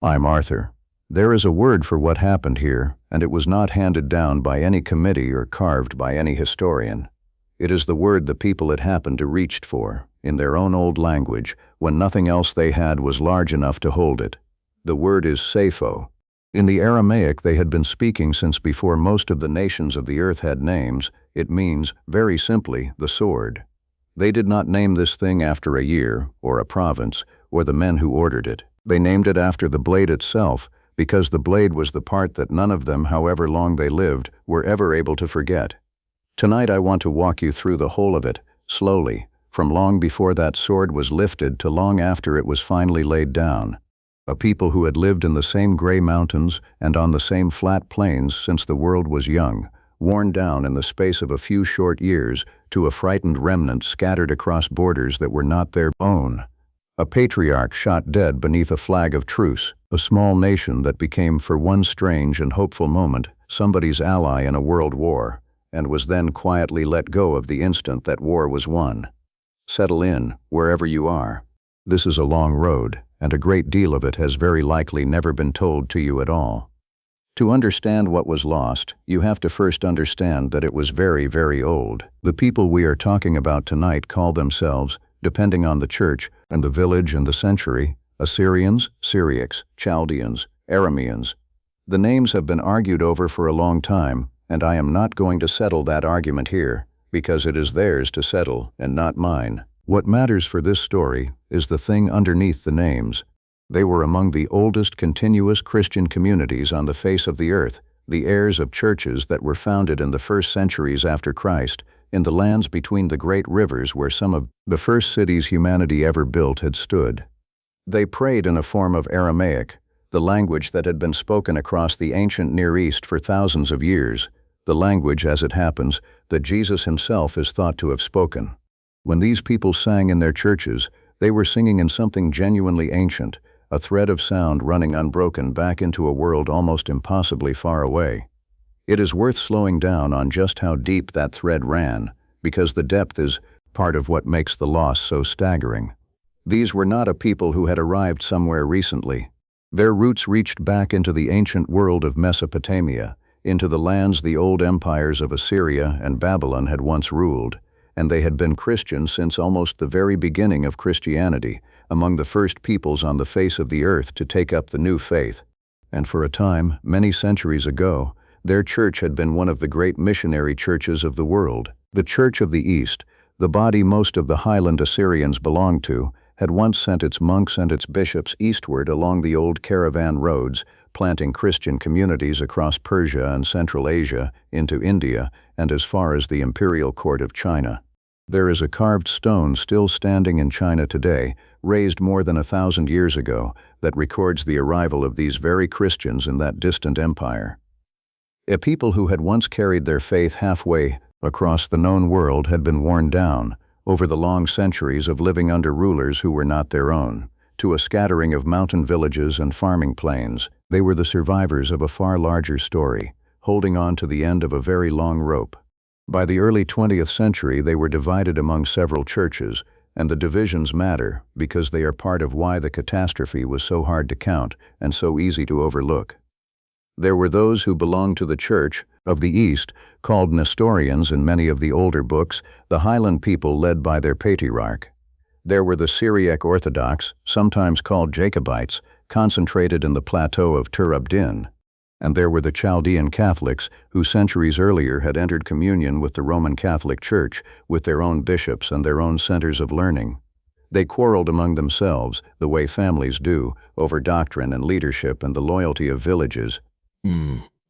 I'm Arthur. There is a word for what happened here, and it was not handed down by any committee or carved by any historian. It is the word the people it happened to reached for, in their own old language, when nothing else they had was large enough to hold it. The word is Sayfo. In the Aramaic they had been speaking since before most of the nations of the earth had names. It means, very simply, the sword. They did not name this thing after a year, or a province, or the men who ordered it. They named it after the blade itself, because the blade was the part that none of them, however long they lived, were ever able to forget. Tonight I want to walk you through the whole of it, slowly, from long before that sword was lifted to long after it was finally laid down. A people who had lived in the same gray mountains and on the same flat plains since the world was young, worn down in the space of a few short years to a frightened remnant scattered across borders that were not their own. A patriarch shot dead beneath a flag of truce, a small nation that became for one strange and hopeful moment somebody's ally in a world war, and was then quietly let go of the instant that war was won. Settle in, wherever you are. This is a long road, and a great deal of it has very likely never been told to you at all. To understand what was lost, you have to first understand that it was very, very old. The people we are talking about tonight call themselves, depending on the church and the village and the century, Assyrians, Syriacs, Chaldeans, Arameans. The names have been argued over for a long time, and I am not going to settle that argument here, because it is theirs to settle and not mine. What matters for this story is the thing underneath the names. They were among the oldest continuous Christian communities on the face of the earth, the heirs of churches that were founded in the first centuries after Christ, in the lands between the great rivers where some of the first cities humanity ever built had stood. They prayed in a form of Aramaic, the language that had been spoken across the ancient Near East for thousands of years, the language, as it happens, that Jesus himself is thought to have spoken. When these people sang in their churches, they were singing in something genuinely ancient, a thread of sound running unbroken back into a world almost impossibly far away. It is worth slowing down on just how deep that thread ran, because the depth is part of what makes the loss so staggering. These were not a people who had arrived somewhere recently. Their roots reached back into the ancient world of Mesopotamia, into the lands the old empires of Assyria and Babylon had once ruled, and they had been Christian since almost the very beginning of Christianity, among the first peoples on the face of the earth to take up the new faith. And for a time, many centuries ago, their church had been one of the great missionary churches of the world. The Church of the East, the body most of the highland Assyrians belonged to, had once sent its monks and its bishops eastward along the old caravan roads, planting Christian communities across Persia and Central Asia, into India, and as far as the imperial court of China. There is a carved stone still standing in China today, raised more than 1,000 years ago, that records the arrival of these very Christians in that distant empire. A people who had once carried their faith halfway across the known world had been worn down, over the long centuries of living under rulers who were not their own, to a scattering of mountain villages and farming plains. They were the survivors of a far larger story, holding on to the end of a very long rope. By the early 20th century, they were divided among several churches, and the divisions matter because they are part of why the catastrophe was so hard to count and so easy to overlook. There were those who belonged to the Church of the East, called Nestorians in many of the older books, the highland people led by their patriarch. There were the Syriac Orthodox, sometimes called Jacobites, concentrated in the plateau of Tur Abdin. And there were the Chaldean Catholics, who centuries earlier had entered communion with the Roman Catholic Church, with their own bishops and their own centers of learning. They quarreled among themselves, the way families do, over doctrine and leadership and the loyalty of villages.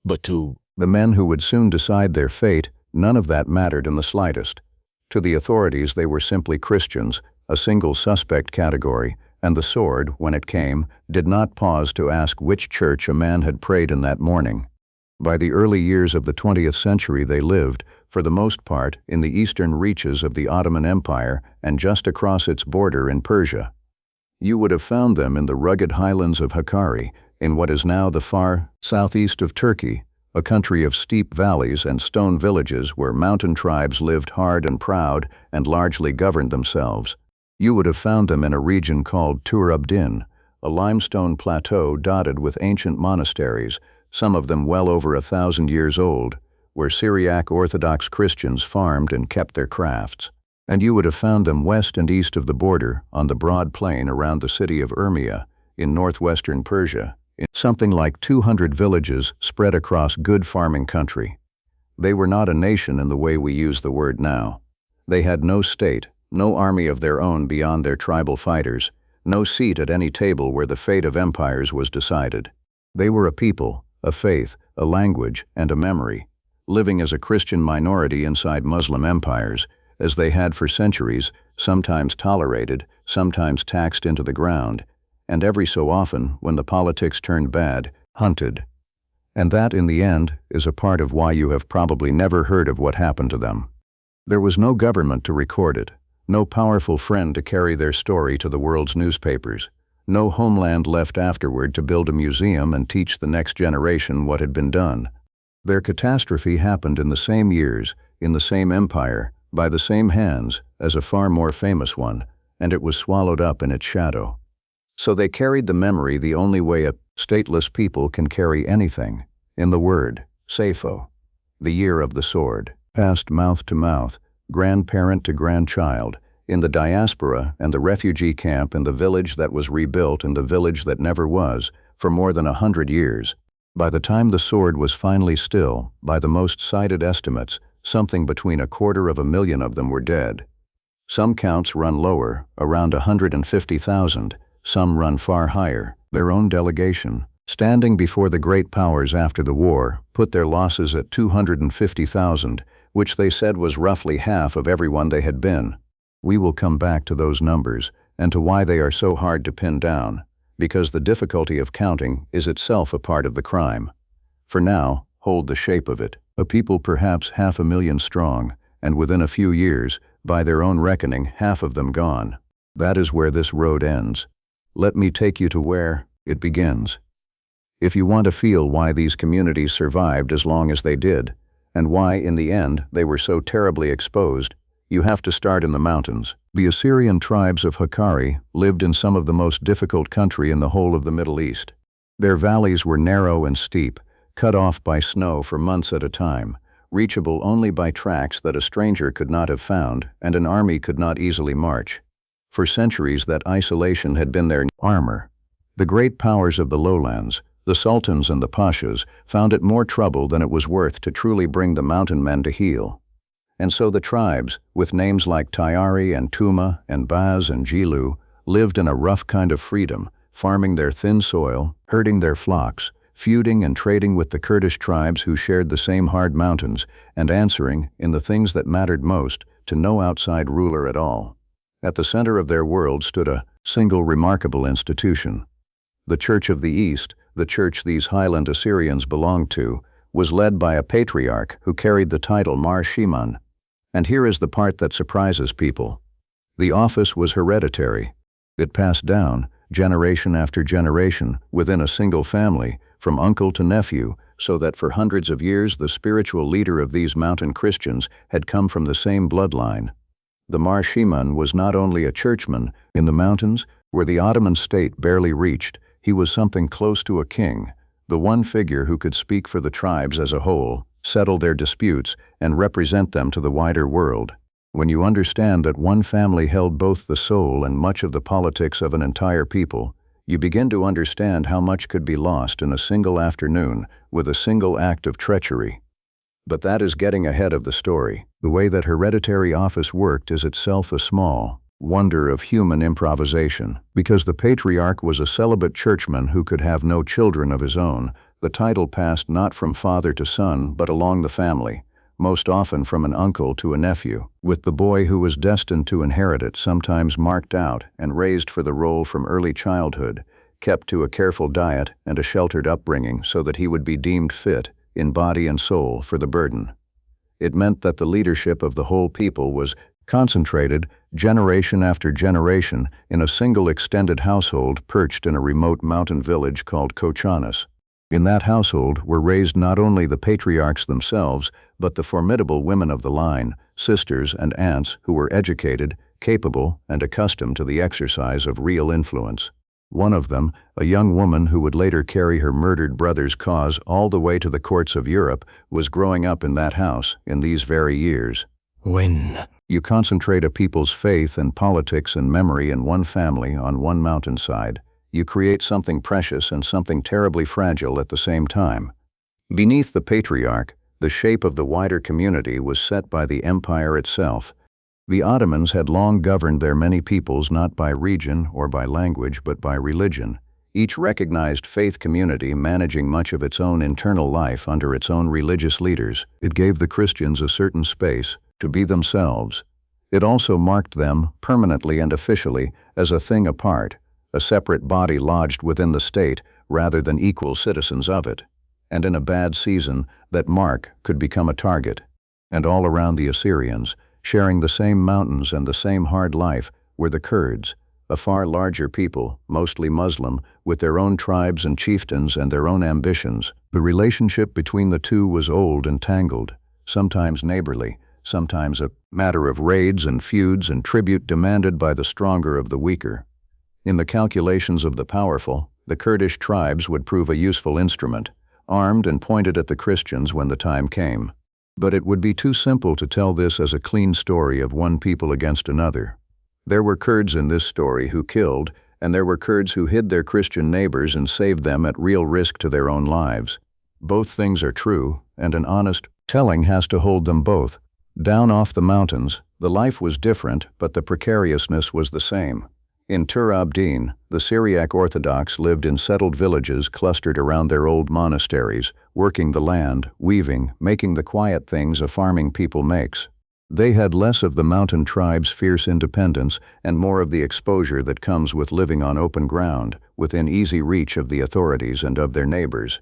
But to the men who would soon decide their fate, none of that mattered in the slightest. To the authorities, they were simply Christians, a single suspect category, and the sword, when it came, did not pause to ask which church a man had prayed in that morning. By the early years of the 20th century they lived, for the most part, in the eastern reaches of the Ottoman Empire and just across its border in Persia. You would have found them in the rugged highlands of Hakkari, in what is now the far southeast of Turkey, a country of steep valleys and stone villages where mountain tribes lived hard and proud and largely governed themselves. You would have found them in a region called Tur Abdin, a limestone plateau dotted with ancient monasteries, some of them well over 1,000 years old, where Syriac Orthodox Christians farmed and kept their crafts. And you would have found them west and east of the border on the broad plain around the city of Urmia in northwestern Persia, in something like 200 villages spread across good farming country. They were not a nation in the way we use the word now. They had no state, no army of their own beyond their tribal fighters, no seat at any table where the fate of empires was decided. They were a people, a faith, a language, and a memory, living as a Christian minority inside Muslim empires, as they had for centuries, sometimes tolerated, sometimes taxed into the ground, and every so often, when the politics turned bad, hunted. And that, in the end, is a part of why you have probably never heard of what happened to them. There was no government to record it, no powerful friend to carry their story to the world's newspapers, no homeland left afterward to build a museum and teach the next generation what had been done. Their catastrophe happened in the same years, in the same empire, by the same hands, as a far more famous one, and it was swallowed up in its shadow. So they carried the memory the only way a stateless people can carry anything, in the word, Sayfo, the year of the sword, passed mouth to mouth, grandparent to grandchild, in the diaspora and the refugee camp in the village that was rebuilt and the village that never was, for more than 100 years. By the time the sword was finally still, by the most cited estimates, something between 250,000 of them were dead. Some counts run lower, around 150,000, some run far higher. Their own delegation, standing before the great powers after the war, put their losses at 250,000, which they said was roughly half of everyone they had been. We will come back to those numbers, and to why they are so hard to pin down, because the difficulty of counting is itself a part of the crime. For now, hold the shape of it. A people perhaps 500,000 strong, and within a few years, by their own reckoning, half of them gone. That is where this road ends. Let me take you to where it begins. If you want to feel why these communities survived as long as they did, and why, in the end, they were so terribly exposed, you have to start in the mountains. The Assyrian tribes of Hakkari lived in some of the most difficult country in the whole of the Middle East. Their valleys were narrow and steep, cut off by snow for months at a time, reachable only by tracks that a stranger could not have found and an army could not easily march. For centuries that isolation had been their armor. The great powers of the lowlands, the sultans and the pashas, found it more trouble than it was worth to truly bring the mountain men to heel. And so the tribes, with names like Tyari and Tuma and Baz and Jilu, lived in a rough kind of freedom, farming their thin soil, herding their flocks, feuding and trading with the Kurdish tribes who shared the same hard mountains, and answering, in the things that mattered most, to no outside ruler at all. At the center of their world stood a single remarkable institution. The Church of the East, the church these highland Assyrians belonged to, was led by a patriarch who carried the title Mar Shiman. And here is the part that surprises people. The office was hereditary. It passed down, generation after generation, within a single family, from uncle to nephew, so that for hundreds of years the spiritual leader of these mountain Christians had come from the same bloodline. The Mar Shiman was not only a churchman. In the mountains, where the Ottoman state barely reached, he was something close to a king, the one figure who could speak for the tribes as a whole, settle their disputes, and represent them to the wider world. When you understand that one family held both the soul and much of the politics of an entire people, you begin to understand how much could be lost in a single afternoon with a single act of treachery. But that is getting ahead of the story. The way that hereditary office worked is itself a small wonder of human improvisation. Because the patriarch was a celibate churchman who could have no children of his own, the title passed not from father to son but along the family, most often from an uncle to a nephew, with the boy who was destined to inherit it sometimes marked out and raised for the role from early childhood, kept to a careful diet and a sheltered upbringing so that he would be deemed fit, in body and soul, for the burden. It meant that the leadership of the whole people was concentrated, generation after generation, in a single extended household perched in a remote mountain village called Kochanis. In that household were raised not only the patriarchs themselves, but the formidable women of the line, sisters and aunts who were educated, capable, and accustomed to the exercise of real influence. One of them, a young woman who would later carry her murdered brother's cause all the way to the courts of Europe, was growing up in that house in these very years. When? You concentrate a people's faith and politics and memory in one family on one mountainside. You create something precious and something terribly fragile at the same time. Beneath the patriarch, the shape of the wider community was set by the empire itself. The Ottomans had long governed their many peoples not by region or by language but by religion, each recognized faith community managing much of its own internal life under its own religious leaders. It gave the Christians a certain space to be themselves. It also marked them, permanently and officially, as a thing apart, a separate body lodged within the state rather than equal citizens of it. And in a bad season, that mark could become a target. And all around the Assyrians, sharing the same mountains and the same hard life, were the Kurds, a far larger people, mostly Muslim, with their own tribes and chieftains and their own ambitions. The relationship between the two was old and tangled, sometimes neighborly, sometimes a matter of raids and feuds and tribute demanded by the stronger of the weaker. In the calculations of the powerful, the Kurdish tribes would prove a useful instrument, armed and pointed at the Christians when the time came. But it would be too simple to tell this as a clean story of one people against another. There were Kurds in this story who killed, and there were Kurds who hid their Christian neighbors and saved them at real risk to their own lives. Both things are true, and an honest telling has to hold them both. Down off the mountains, the life was different, but the precariousness was the same. In Tur Abdin, the Syriac Orthodox lived in settled villages clustered around their old monasteries, working the land, weaving, making the quiet things a farming people makes. They had less of the mountain tribe's fierce independence and more of the exposure that comes with living on open ground, within easy reach of the authorities and of their neighbors.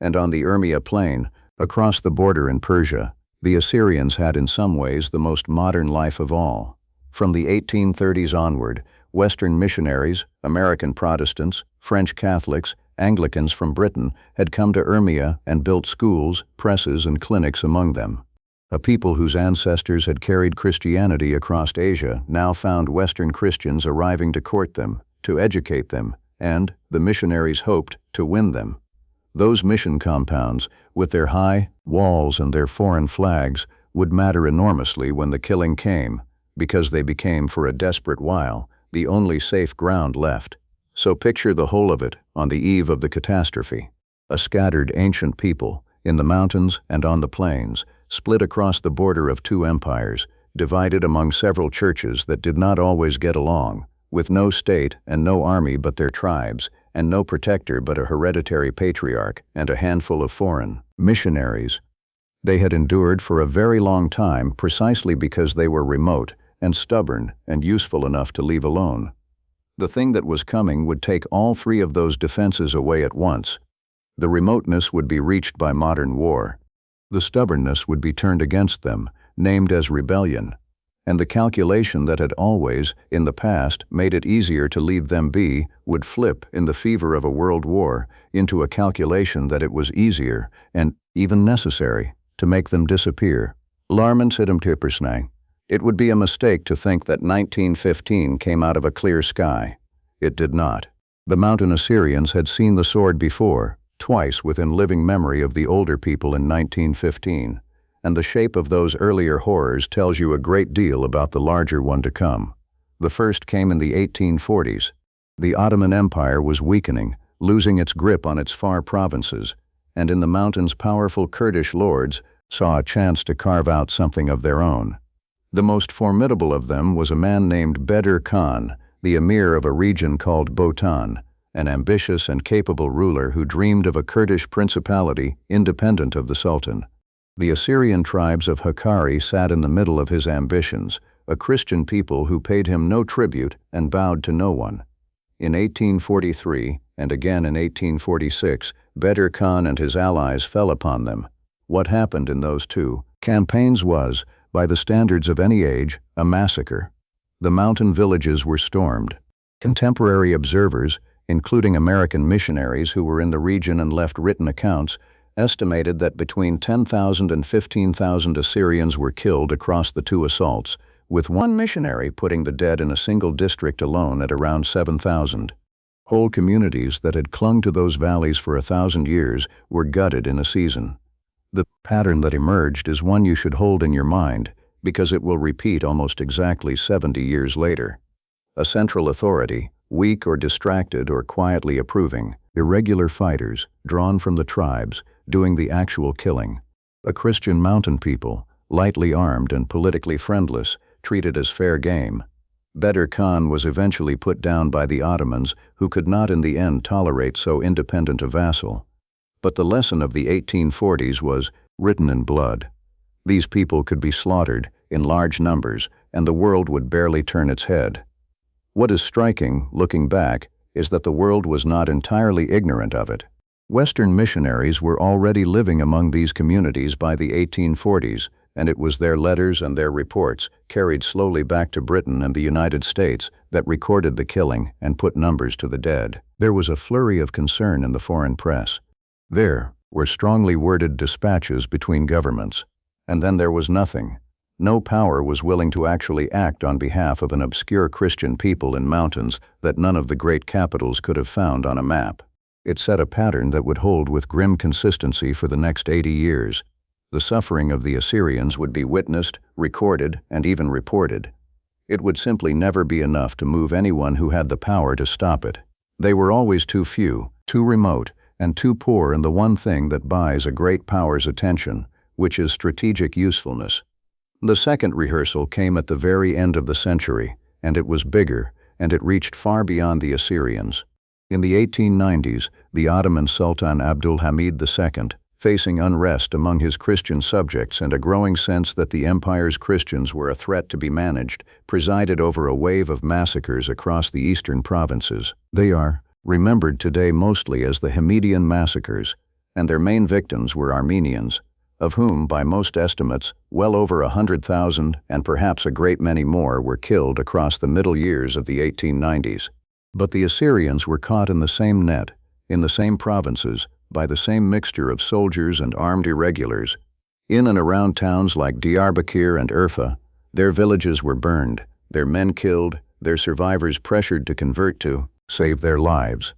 And on the Urmia plain, across the border in Persia, the Assyrians had in some ways the most modern life of all. From the 1830s onward, Western missionaries, American Protestants, French Catholics, Anglicans from Britain had come to Urmia and built schools, presses, and clinics among them. A people whose ancestors had carried Christianity across Asia now found Western Christians arriving to court them, to educate them, and, the missionaries hoped, to win them. Those mission compounds, with their high walls and their foreign flags, would matter enormously when the killing came, because they became for a desperate while the only safe ground left. So picture the whole of it on the eve of the catastrophe. A scattered ancient people, in the mountains and on the plains, split across the border of two empires, divided among several churches that did not always get along, with no state and no army but their tribes, and no protector but a hereditary patriarch and a handful of foreign missionaries. They had endured for a very long time precisely because they were remote and stubborn and useful enough to leave alone. The thing that was coming would take all three of those defenses away at once. The remoteness would be reached by modern war. The stubbornness would be turned against them, named as rebellion. And the calculation that had always, in the past, made it easier to leave them be, would flip, in the fever of a world war, into a calculation that it was easier, and even necessary, to make them disappear. It would be a mistake to think that 1915 came out of a clear sky. It did not. The mountain Assyrians had seen the sword before, twice within living memory of the older people in 1915, and the shape of those earlier horrors tells you a great deal about the larger one to come. The first came in the 1840s. The Ottoman Empire was weakening, losing its grip on its far provinces, and in the mountains powerful Kurdish lords saw a chance to carve out something of their own. The most formidable of them was a man named Bedr Khan, the emir of a region called Botan, an ambitious and capable ruler who dreamed of a Kurdish principality independent of the Sultan. The Assyrian tribes of Hakkari sat in the middle of his ambitions, a Christian people who paid him no tribute and bowed to no one. In 1843, and again in 1846, Bedr Khan and his allies fell upon them. What happened in those two campaigns was, by the standards of any age, a massacre. The mountain villages were stormed. Contemporary observers, including American missionaries who were in the region and left written accounts, estimated that between 10,000 and 15,000 Assyrians were killed across the two assaults, with one missionary putting the dead in a single district alone at around 7,000. Whole communities that had clung to those valleys for 1,000 years were gutted in a season. The pattern that emerged is one you should hold in your mind, because it will repeat almost exactly 70 years later. A central authority, weak or distracted or quietly approving, irregular fighters, drawn from the tribes, doing the actual killing. A Christian mountain people, lightly armed and politically friendless, treated as fair game. Bedr Khan was eventually put down by the Ottomans, who could not in the end tolerate so independent a vassal. But the lesson of the 1840s was written in blood. These people could be slaughtered in large numbers, and the world would barely turn its head. What is striking, looking back, is that the world was not entirely ignorant of it. Western missionaries were already living among these communities by the 1840s, and it was their letters and their reports, carried slowly back to Britain and the United States, that recorded the killing and put numbers to the dead. There was a flurry of concern in the foreign press. There were strongly worded dispatches between governments. And then there was nothing. No power was willing to actually act on behalf of an obscure Christian people in mountains that none of the great capitals could have found on a map. It set a pattern that would hold with grim consistency for the next 80 years. The suffering of the Assyrians would be witnessed, recorded, and even reported. It would simply never be enough to move anyone who had the power to stop it. They were always too few, too remote, and too poor in the one thing that buys a great power's attention, which is strategic usefulness. The second rehearsal came at the very end of the century, and it was bigger, and it reached far beyond the Assyrians. In the 1890s, the Ottoman Sultan Abdul Hamid II, facing unrest among his Christian subjects and a growing sense that the empire's Christians were a threat to be managed, presided over a wave of massacres across the eastern provinces. They are remembered today mostly as the Hamidian massacres, and their main victims were Armenians, of whom, by most estimates, well over 100,000 and perhaps a great many more were killed across the middle years of the 1890s. But the Assyrians were caught in the same net, in the same provinces, by the same mixture of soldiers and armed irregulars. In and around towns like Diyarbekir and Urfa, their villages were burned, their men killed, their survivors pressured to convert to save their lives.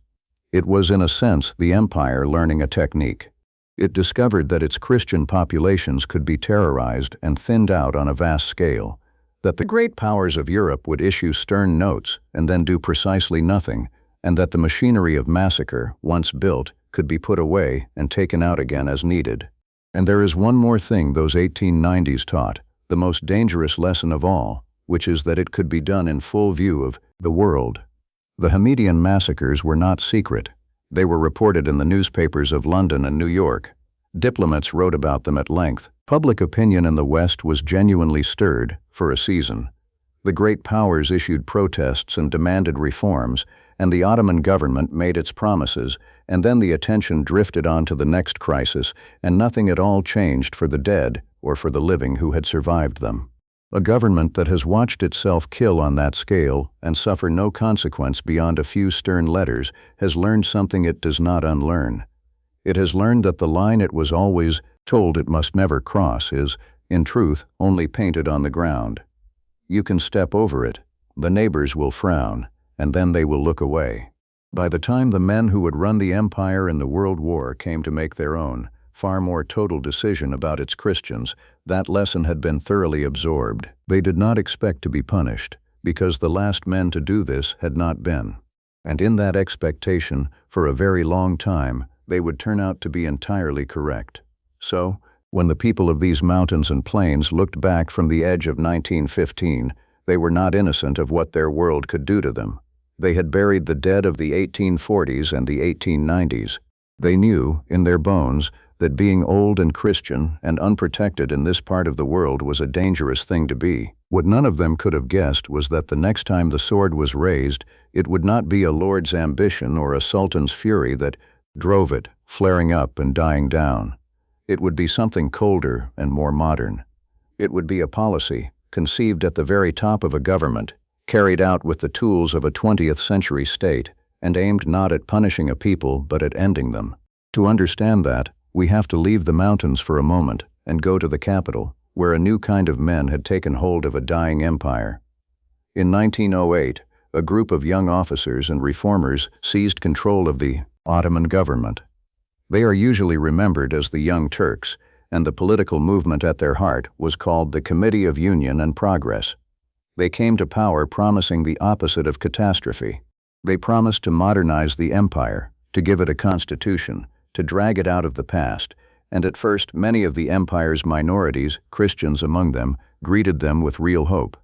It was in a sense the empire learning a technique. It discovered that its Christian populations could be terrorized and thinned out on a vast scale, that the great powers of Europe would issue stern notes and then do precisely nothing, and that the machinery of massacre, once built, could be put away and taken out again as needed. And there is one more thing those 1890s taught, the most dangerous lesson of all, which is that it could be done in full view of the world. The Hamidian massacres were not secret. They were reported in the newspapers of London and New York. Diplomats wrote about them at length. Public opinion in the West was genuinely stirred for a season. The great powers issued protests and demanded reforms, and the Ottoman government made its promises, and then the attention drifted on to the next crisis, and nothing at all changed for the dead or for the living who had survived them. A government that has watched itself kill on that scale and suffer no consequence beyond a few stern letters has learned something it does not unlearn. It has learned that the line it was always told it must never cross is, in truth, only painted on the ground. You can step over it, the neighbors will frown, and then they will look away. By the time the men who would run the empire in the World War came to make their own, far more total decision about its Christians, that lesson had been thoroughly absorbed. They did not expect to be punished, because the last men to do this had not been. And in that expectation, for a very long time, they would turn out to be entirely correct. So, when the people of these mountains and plains looked back from the edge of 1915, they were not innocent of what their world could do to them. They had buried the dead of the 1840s and the 1890s. They knew, in their bones, that being old and Christian and unprotected in this part of the world was a dangerous thing to be. What none of them could have guessed was that the next time the sword was raised, it would not be a lord's ambition or a sultan's fury that drove it, flaring up and dying down. It would be something colder and more modern. It would be a policy, conceived at the very top of a government, carried out with the tools of a 20th-century state, and aimed not at punishing a people but at ending them. To understand that, we have to leave the mountains for a moment and go to the capital, where a new kind of men had taken hold of a dying empire. In 1908, a group of young officers and reformers seized control of the Ottoman government. They are usually remembered as the Young Turks, and the political movement at their heart was called the Committee of Union and Progress. They came to power promising the opposite of catastrophe. They promised to modernize the empire, to give it a constitution, to drag it out of the past, and at first many of the empire's minorities, Christians among them, greeted them with real hope.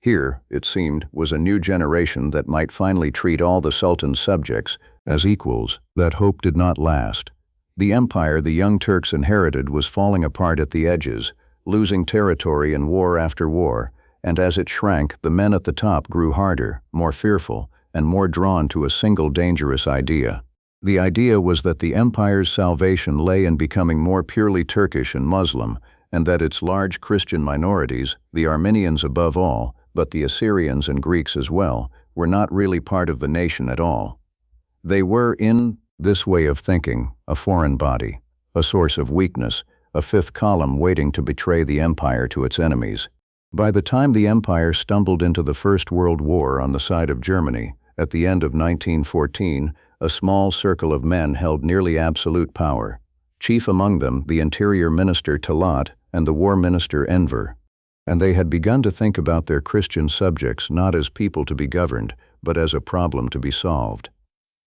Here, it seemed, was a new generation that might finally treat all the Sultan's subjects as equals. That hope did not last. The empire the Young Turks inherited was falling apart at the edges, losing territory in war after war, and as it shrank, the men at the top grew harder, more fearful, and more drawn to a single dangerous idea. The idea was that the empire's salvation lay in becoming more purely Turkish and Muslim, and that its large Christian minorities, the Armenians above all, but the Assyrians and Greeks as well, were not really part of the nation at all. They were, in this way of thinking, a foreign body, a source of weakness, a fifth column waiting to betray the empire to its enemies. By the time the empire stumbled into the First World War on the side of Germany, at the end of 1914, a small circle of men held nearly absolute power. Chief among them, the Interior Minister Talat and the War Minister Enver. And they had begun to think about their Christian subjects not as people to be governed, but as a problem to be solved.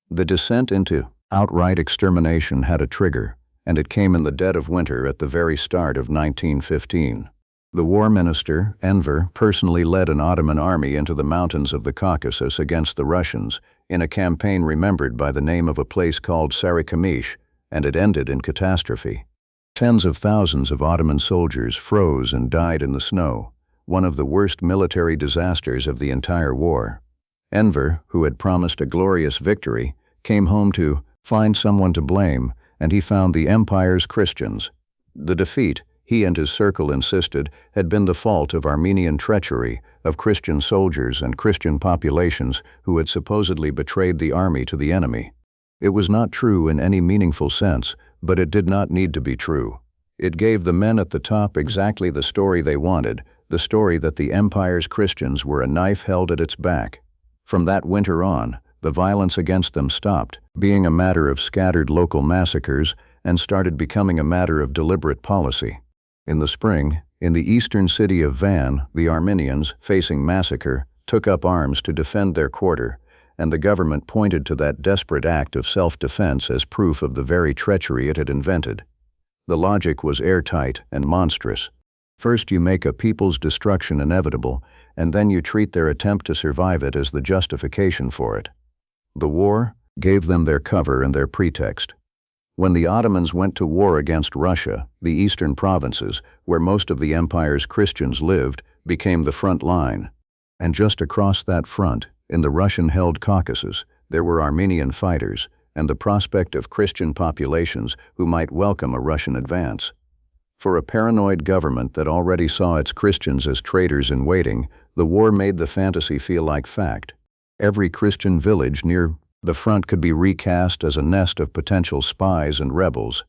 The descent into outright extermination had a trigger, and it came in the dead of winter at the very start of 1915. The War Minister, Enver, personally led an Ottoman army into the mountains of the Caucasus against the Russians in a campaign remembered by the name of a place called Sarikamish, and it ended in catastrophe. Tens of thousands of Ottoman soldiers froze and died in the snow, one of the worst military disasters of the entire war. Enver, who had promised a glorious victory, came home to find someone to blame, and he found the empire's Christians. The defeat, he and his circle insisted, had been the fault of Armenian treachery, of Christian soldiers and Christian populations who had supposedly betrayed the army to the enemy. It was not true in any meaningful sense, but it did not need to be true. It gave the men at the top exactly the story they wanted, the story that the empire's Christians were a knife held at its back. From that winter on, the violence against them stopped being a matter of scattered local massacres and started becoming a matter of deliberate policy. In the spring, in the eastern city of Van, the Armenians, facing massacre, took up arms to defend their quarter, and the government pointed to that desperate act of self-defense as proof of the very treachery it had invented. The logic was airtight and monstrous. First you make a people's destruction inevitable, and then you treat their attempt to survive it as the justification for it. The war gave them their cover and their pretext. When the Ottomans went to war against Russia, the eastern provinces, where most of the empire's Christians lived, became the front line. And just across that front, in the Russian-held Caucasus, there were Armenian fighters, and the prospect of Christian populations who might welcome a Russian advance. For a paranoid government that already saw its Christians as traitors in waiting, the war made the fantasy feel like fact. Every Christian village near the front could be recast as a nest of potential spies and rebels.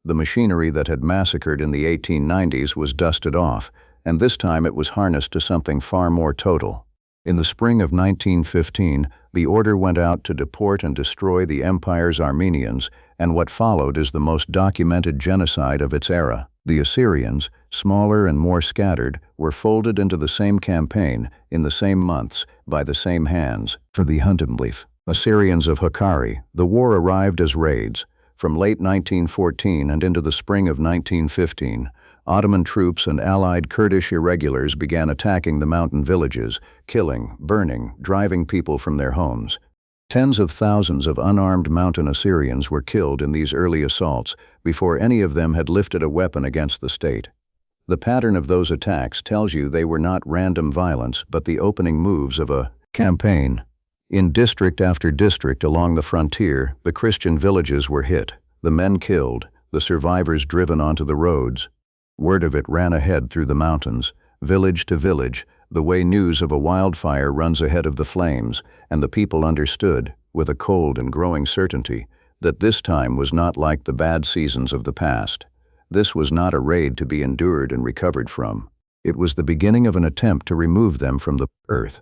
The machinery that had massacred in the 1890s was dusted off, and this time it was harnessed to something far more total. In the spring of 1915, the order went out to deport and destroy the empire's Armenians, and what followed is the most documented genocide of its era. The Assyrians, smaller and more scattered, were folded into the same campaign, in the same months, by the same hands. For the Huntemleaf Assyrians of Hakkari, the war arrived as raids. From late 1914 and into the spring of 1915, Ottoman troops and allied Kurdish irregulars began attacking the mountain villages, killing, burning, driving people from their homes. Tens of thousands of unarmed mountain Assyrians were killed in these early assaults before any of them had lifted a weapon against the state. The pattern of those attacks tells you they were not random violence but the opening moves of a campaign. In district after district along the frontier, the Christian villages were hit, the men killed, the survivors driven onto the roads. Word of it ran ahead through the mountains, village to village, the way news of a wildfire runs ahead of the flames, and the people understood, with a cold and growing certainty, that this time was not like the bad seasons of the past. This was not a raid to be endured and recovered from. It was the beginning of an attempt to remove them from the earth.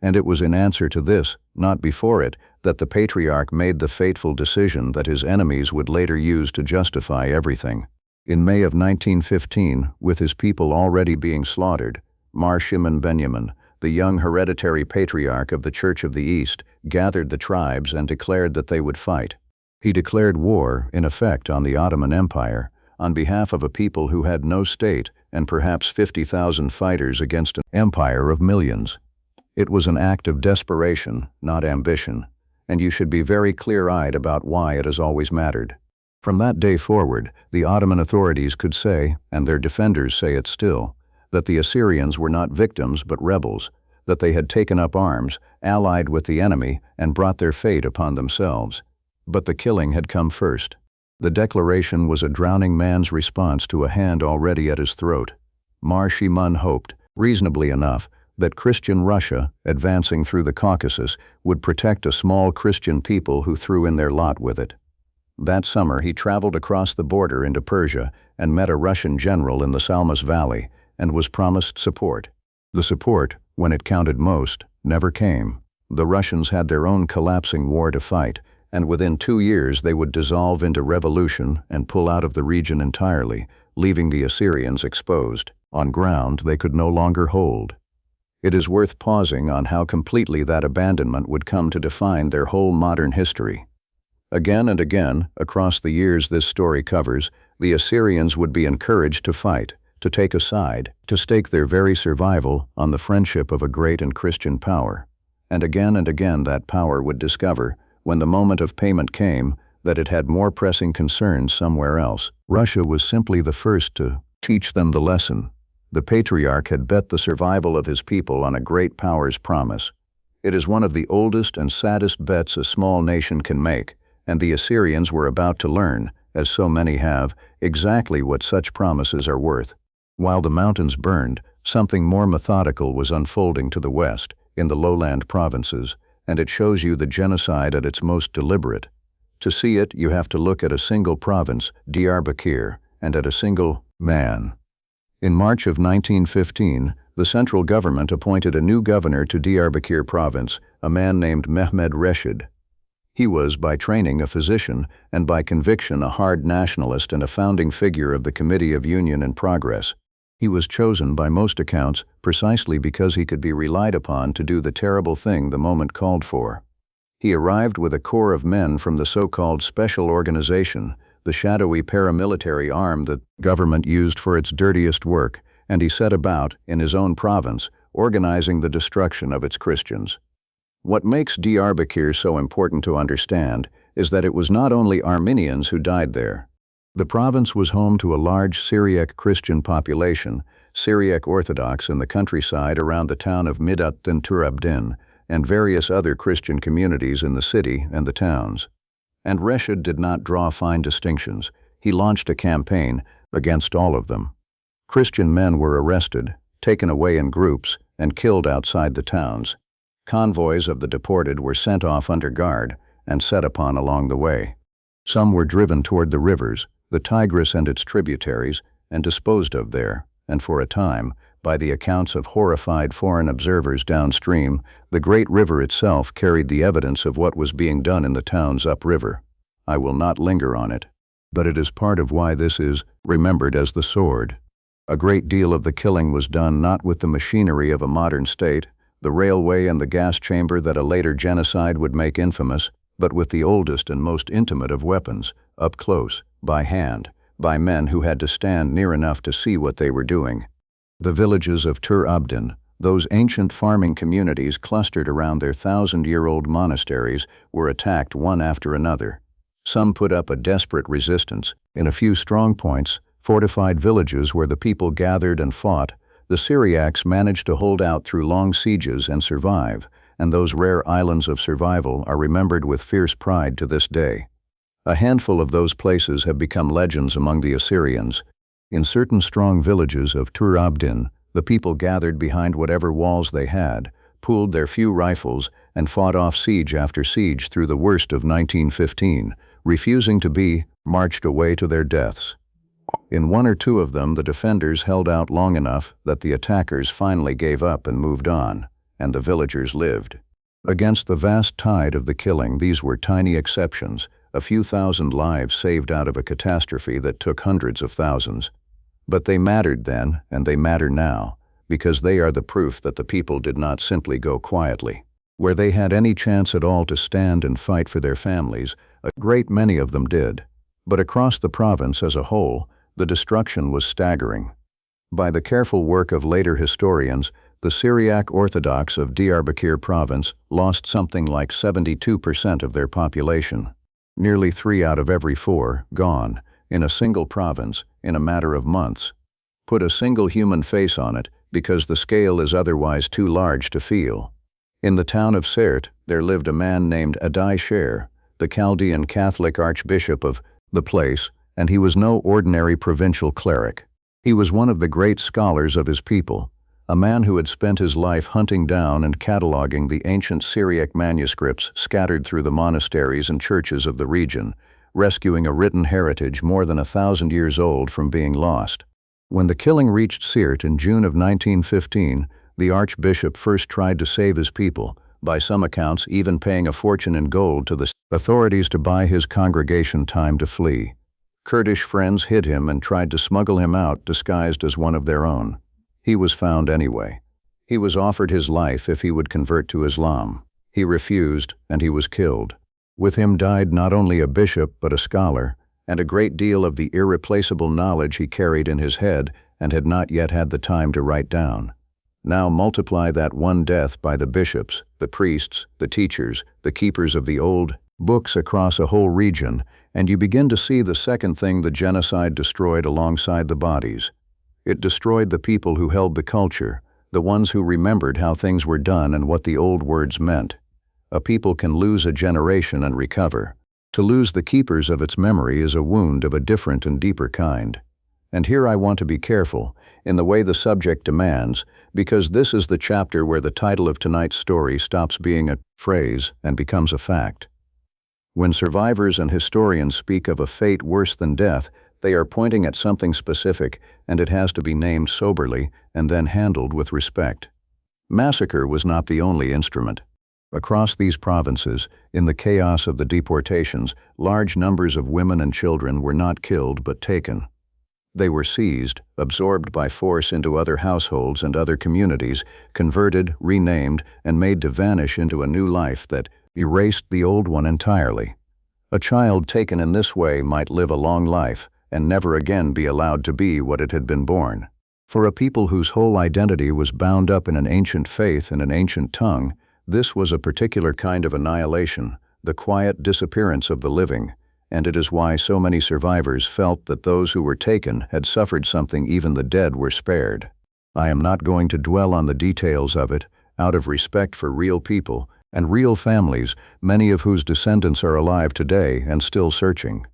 And it was in answer to this, not before it, that the patriarch made the fateful decision that his enemies would later use to justify everything. In May of 1915, with his people already being slaughtered, Mar Shimon Benjamin, the young hereditary patriarch of the Church of the East, gathered the tribes and declared that they would fight. He declared war, in effect, on the Ottoman Empire, on behalf of a people who had no state and perhaps 50,000 fighters against an empire of millions. It was an act of desperation, not ambition, and you should be very clear-eyed about why it has always mattered. From that day forward, the Ottoman authorities could say, and their defenders say it still, that the Assyrians were not victims but rebels, that they had taken up arms, allied with the enemy, and brought their fate upon themselves. But the killing had come first. The declaration was a drowning man's response to a hand already at his throat. Mar Shimon hoped, reasonably enough, that Christian Russia, advancing through the Caucasus, would protect a small Christian people who threw in their lot with it. That summer he traveled across the border into Persia and met a Russian general in the Salmas Valley and was promised support. The support, when it counted most, never came. The Russians had their own collapsing war to fight, and within 2 years they would dissolve into revolution and pull out of the region entirely, leaving the Assyrians exposed, on ground they could no longer hold. It is worth pausing on how completely that abandonment would come to define their whole modern history. Again and again, across the years this story covers, the Assyrians would be encouraged to fight, to take a side, to stake their very survival on the friendship of a great and Christian power. And again that power would discover, when the moment of payment came, that it had more pressing concerns somewhere else. Russia was simply the first to teach them the lesson. The patriarch had bet the survival of his people on a great power's promise. It is one of the oldest and saddest bets a small nation can make, and the Assyrians were about to learn, as so many have, exactly what such promises are worth. While the mountains burned, something more methodical was unfolding to the west, in the lowland provinces, and it shows you the genocide at its most deliberate. To see it, you have to look at a single province, Diyarbekir, and at a single man. In March of 1915, the central government appointed a new governor to Diyarbekir province, a man named Mehmed Reshid. He was, by training, a physician, and by conviction a hard nationalist and a founding figure of the Committee of Union and Progress. He was chosen, by most accounts, precisely because he could be relied upon to do the terrible thing the moment called for. He arrived with a corps of men from the so-called Special Organization, the shadowy paramilitary arm the government used for its dirtiest work, and he set about, in his own province, organizing the destruction of its Christians. What makes Diyarbekir so important to understand is that it was not only Armenians who died there. The province was home to a large Syriac Christian population, Syriac Orthodox in the countryside around the town of Midat and Turabdin, and various other Christian communities in the city and the towns. And Reshid did not draw fine distinctions. He launched a campaign against all of them. Christian men were arrested, taken away in groups, and killed outside the towns. Convoys of the deported were sent off under guard and set upon along the way. Some were driven toward the rivers, the Tigris and its tributaries, and disposed of there, and for a time, by the accounts of horrified foreign observers downstream, the great river itself carried the evidence of what was being done in the towns upriver. I will not linger on it, but it is part of why this is remembered as the sword. A great deal of the killing was done not with the machinery of a modern state, the railway and the gas chamber that a later genocide would make infamous, but with the oldest and most intimate of weapons, up close, by hand, by men who had to stand near enough to see what they were doing. The villages of Tur Abdin, those ancient farming communities clustered around their 1,000-year-old monasteries, were attacked one after another. Some put up a desperate resistance. In a few strong points, fortified villages where the people gathered and fought, the Syriacs managed to hold out through long sieges and survive, and those rare islands of survival are remembered with fierce pride to this day. A handful of those places have become legends among the Assyrians. In certain strong villages of Tur Abdin, the people gathered behind whatever walls they had, pooled their few rifles, and fought off siege after siege through the worst of 1915, refusing to be marched away to their deaths. In one or two of them, the defenders held out long enough that the attackers finally gave up and moved on, and the villagers lived. Against the vast tide of the killing, these were tiny exceptions, a few thousand lives saved out of a catastrophe that took hundreds of thousands. But they mattered then, and they matter now, because they are the proof that the people did not simply go quietly. Where they had any chance at all to stand and fight for their families, a great many of them did. But across the province as a whole, the destruction was staggering. By the careful work of later historians, the Syriac Orthodox of Diyarbekir province lost something like 72% of their population. Nearly 3 out of every 4, gone, in a single province, in a matter of months. Put a single human face on it, because the scale is otherwise too large to feel. In the town of Sert, there lived a man named Adai Sher, the Chaldean Catholic Archbishop of the place, and he was no ordinary provincial cleric. He was one of the great scholars of his people, a man who had spent his life hunting down and cataloging the ancient Syriac manuscripts scattered through the monasteries and churches of the region, rescuing a written heritage more than 1,000 years old from being lost. When the killing reached Sirte in June of 1915, the archbishop first tried to save his people, by some accounts even paying a fortune in gold to the authorities to buy his congregation time to flee. Kurdish friends hid him and tried to smuggle him out disguised as one of their own. He was found anyway. He was offered his life if he would convert to Islam. He refused, and he was killed. With him died not only a bishop but a scholar, and a great deal of the irreplaceable knowledge he carried in his head and had not yet had the time to write down. Now multiply that one death by the bishops, the priests, the teachers, the keepers of the old books across a whole region, and you begin to see the second thing the genocide destroyed alongside the bodies. It destroyed the people who held the culture, the ones who remembered how things were done and what the old words meant. A people can lose a generation and recover. To lose the keepers of its memory is a wound of a different and deeper kind. And here I want to be careful, in the way the subject demands, because this is the chapter where the title of tonight's story stops being a phrase and becomes a fact. When survivors and historians speak of a fate worse than death, they are pointing at something specific, and it has to be named soberly and then handled with respect. Massacre was not the only instrument. Across these provinces, in the chaos of the deportations, large numbers of women and children were not killed but taken. They were seized, absorbed by force into other households and other communities, converted, renamed, and made to vanish into a new life that erased the old one entirely. A child taken in this way might live a long life and never again be allowed to be what it had been born. For a people whose whole identity was bound up in an ancient faith and an ancient tongue, this was a particular kind of annihilation, the quiet disappearance of the living, and it is why so many survivors felt that those who were taken had suffered something even the dead were spared. I am not going to dwell on the details of it, out of respect for real people and real families, many of whose descendants are alive today and still searching.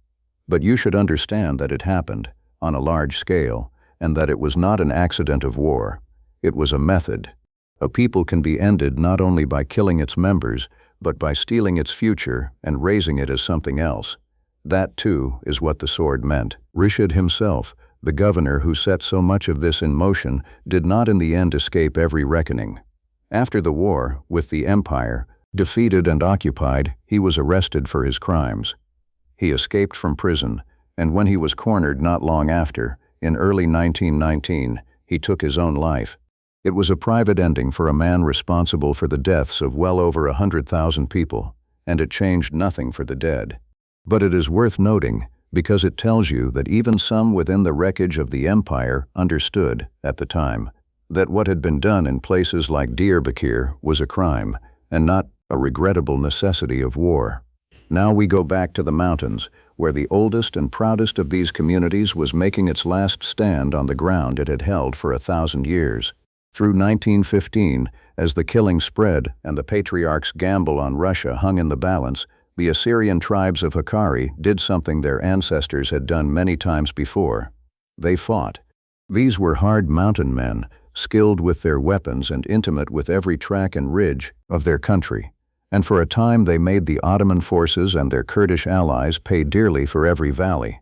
But you should understand that it happened, on a large scale, and that it was not an accident of war. It was a method. A people can be ended not only by killing its members, but by stealing its future and raising it as something else. That, too, is what the sword meant. Rishid himself, the governor who set so much of this in motion, did not in the end escape every reckoning. After the war, with the empire defeated and occupied, he was arrested for his crimes. He escaped from prison, and when he was cornered not long after, in early 1919, he took his own life. It was a private ending for a man responsible for the deaths of well over 100,000 people, and it changed nothing for the dead. But it is worth noting, because it tells you that even some within the wreckage of the empire understood, at the time, that what had been done in places like Diyarbekir was a crime, and not a regrettable necessity of war. Now we go back to the mountains, where the oldest and proudest of these communities was making its last stand on the ground it had held for 1,000 years. Through 1915, as the killing spread and the patriarch's gamble on Russia hung in the balance, the Assyrian tribes of Hakkari did something their ancestors had done many times before. They fought. These were hard mountain men, skilled with their weapons and intimate with every track and ridge of their country. And for a time they made the Ottoman forces and their Kurdish allies pay dearly for every valley.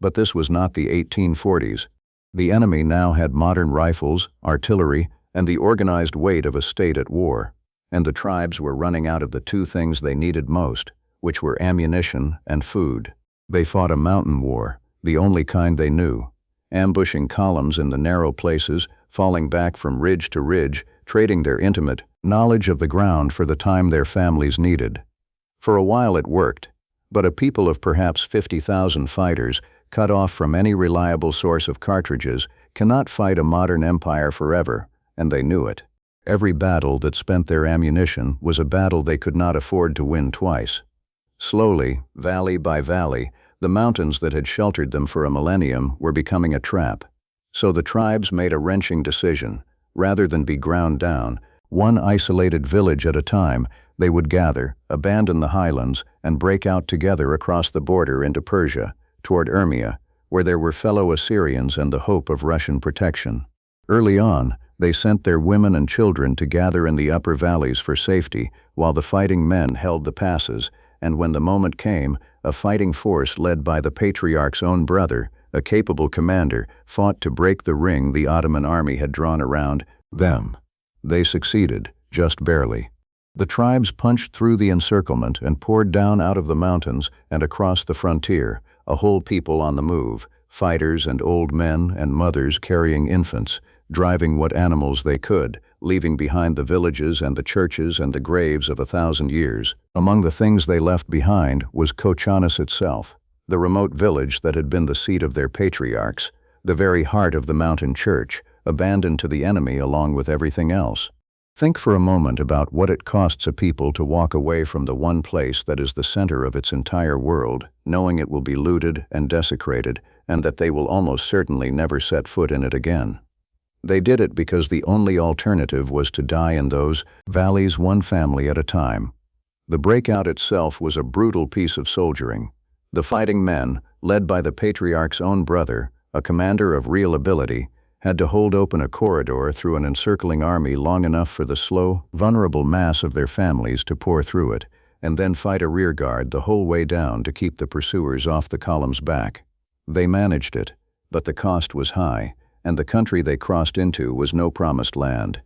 But this was not the 1840s. The enemy now had modern rifles, artillery, and the organized weight of a state at war, and the tribes were running out of the two things they needed most, which were ammunition and food. They fought a mountain war, the only kind they knew, ambushing columns in the narrow places, falling back from ridge to ridge, trading their intimate knowledge of the ground for the time their families needed. For a while it worked, but a people of perhaps 50,000 fighters, cut off from any reliable source of cartridges, cannot fight a modern empire forever, and they knew it. Every battle that spent their ammunition was a battle they could not afford to win twice. Slowly, valley by valley, the mountains that had sheltered them for a millennium were becoming a trap. So the tribes made a wrenching decision. Rather than be ground down, one isolated village at a time, they would gather, abandon the highlands, and break out together across the border into Persia, toward Urmia, where there were fellow Assyrians and the hope of Russian protection. Early on, they sent their women and children to gather in the upper valleys for safety, while the fighting men held the passes, and when the moment came, a fighting force led by the patriarch's own brother, a capable commander, fought to break the ring the Ottoman army had drawn around them. They succeeded, just barely. The tribes punched through the encirclement and poured down out of the mountains and across the frontier, a whole people on the move, fighters and old men and mothers carrying infants, driving what animals they could, leaving behind the villages and the churches and the graves of 1,000 years. Among the things they left behind was Kochanis itself, the remote village that had been the seat of their patriarchs, the very heart of the mountain church, abandoned to the enemy along with everything else. Think for a moment about what it costs a people to walk away from the one place that is the center of its entire world, knowing it will be looted and desecrated, and that they will almost certainly never set foot in it again. They did it because the only alternative was to die in those valleys one family at a time. The breakout itself was a brutal piece of soldiering. The fighting men, led by the patriarch's own brother, a commander of real ability, had to hold open a corridor through an encircling army long enough for the slow, vulnerable mass of their families to pour through it, and then fight a rearguard the whole way down to keep the pursuers off the column's back. They managed it, but the cost was high, and the country they crossed into was no promised land.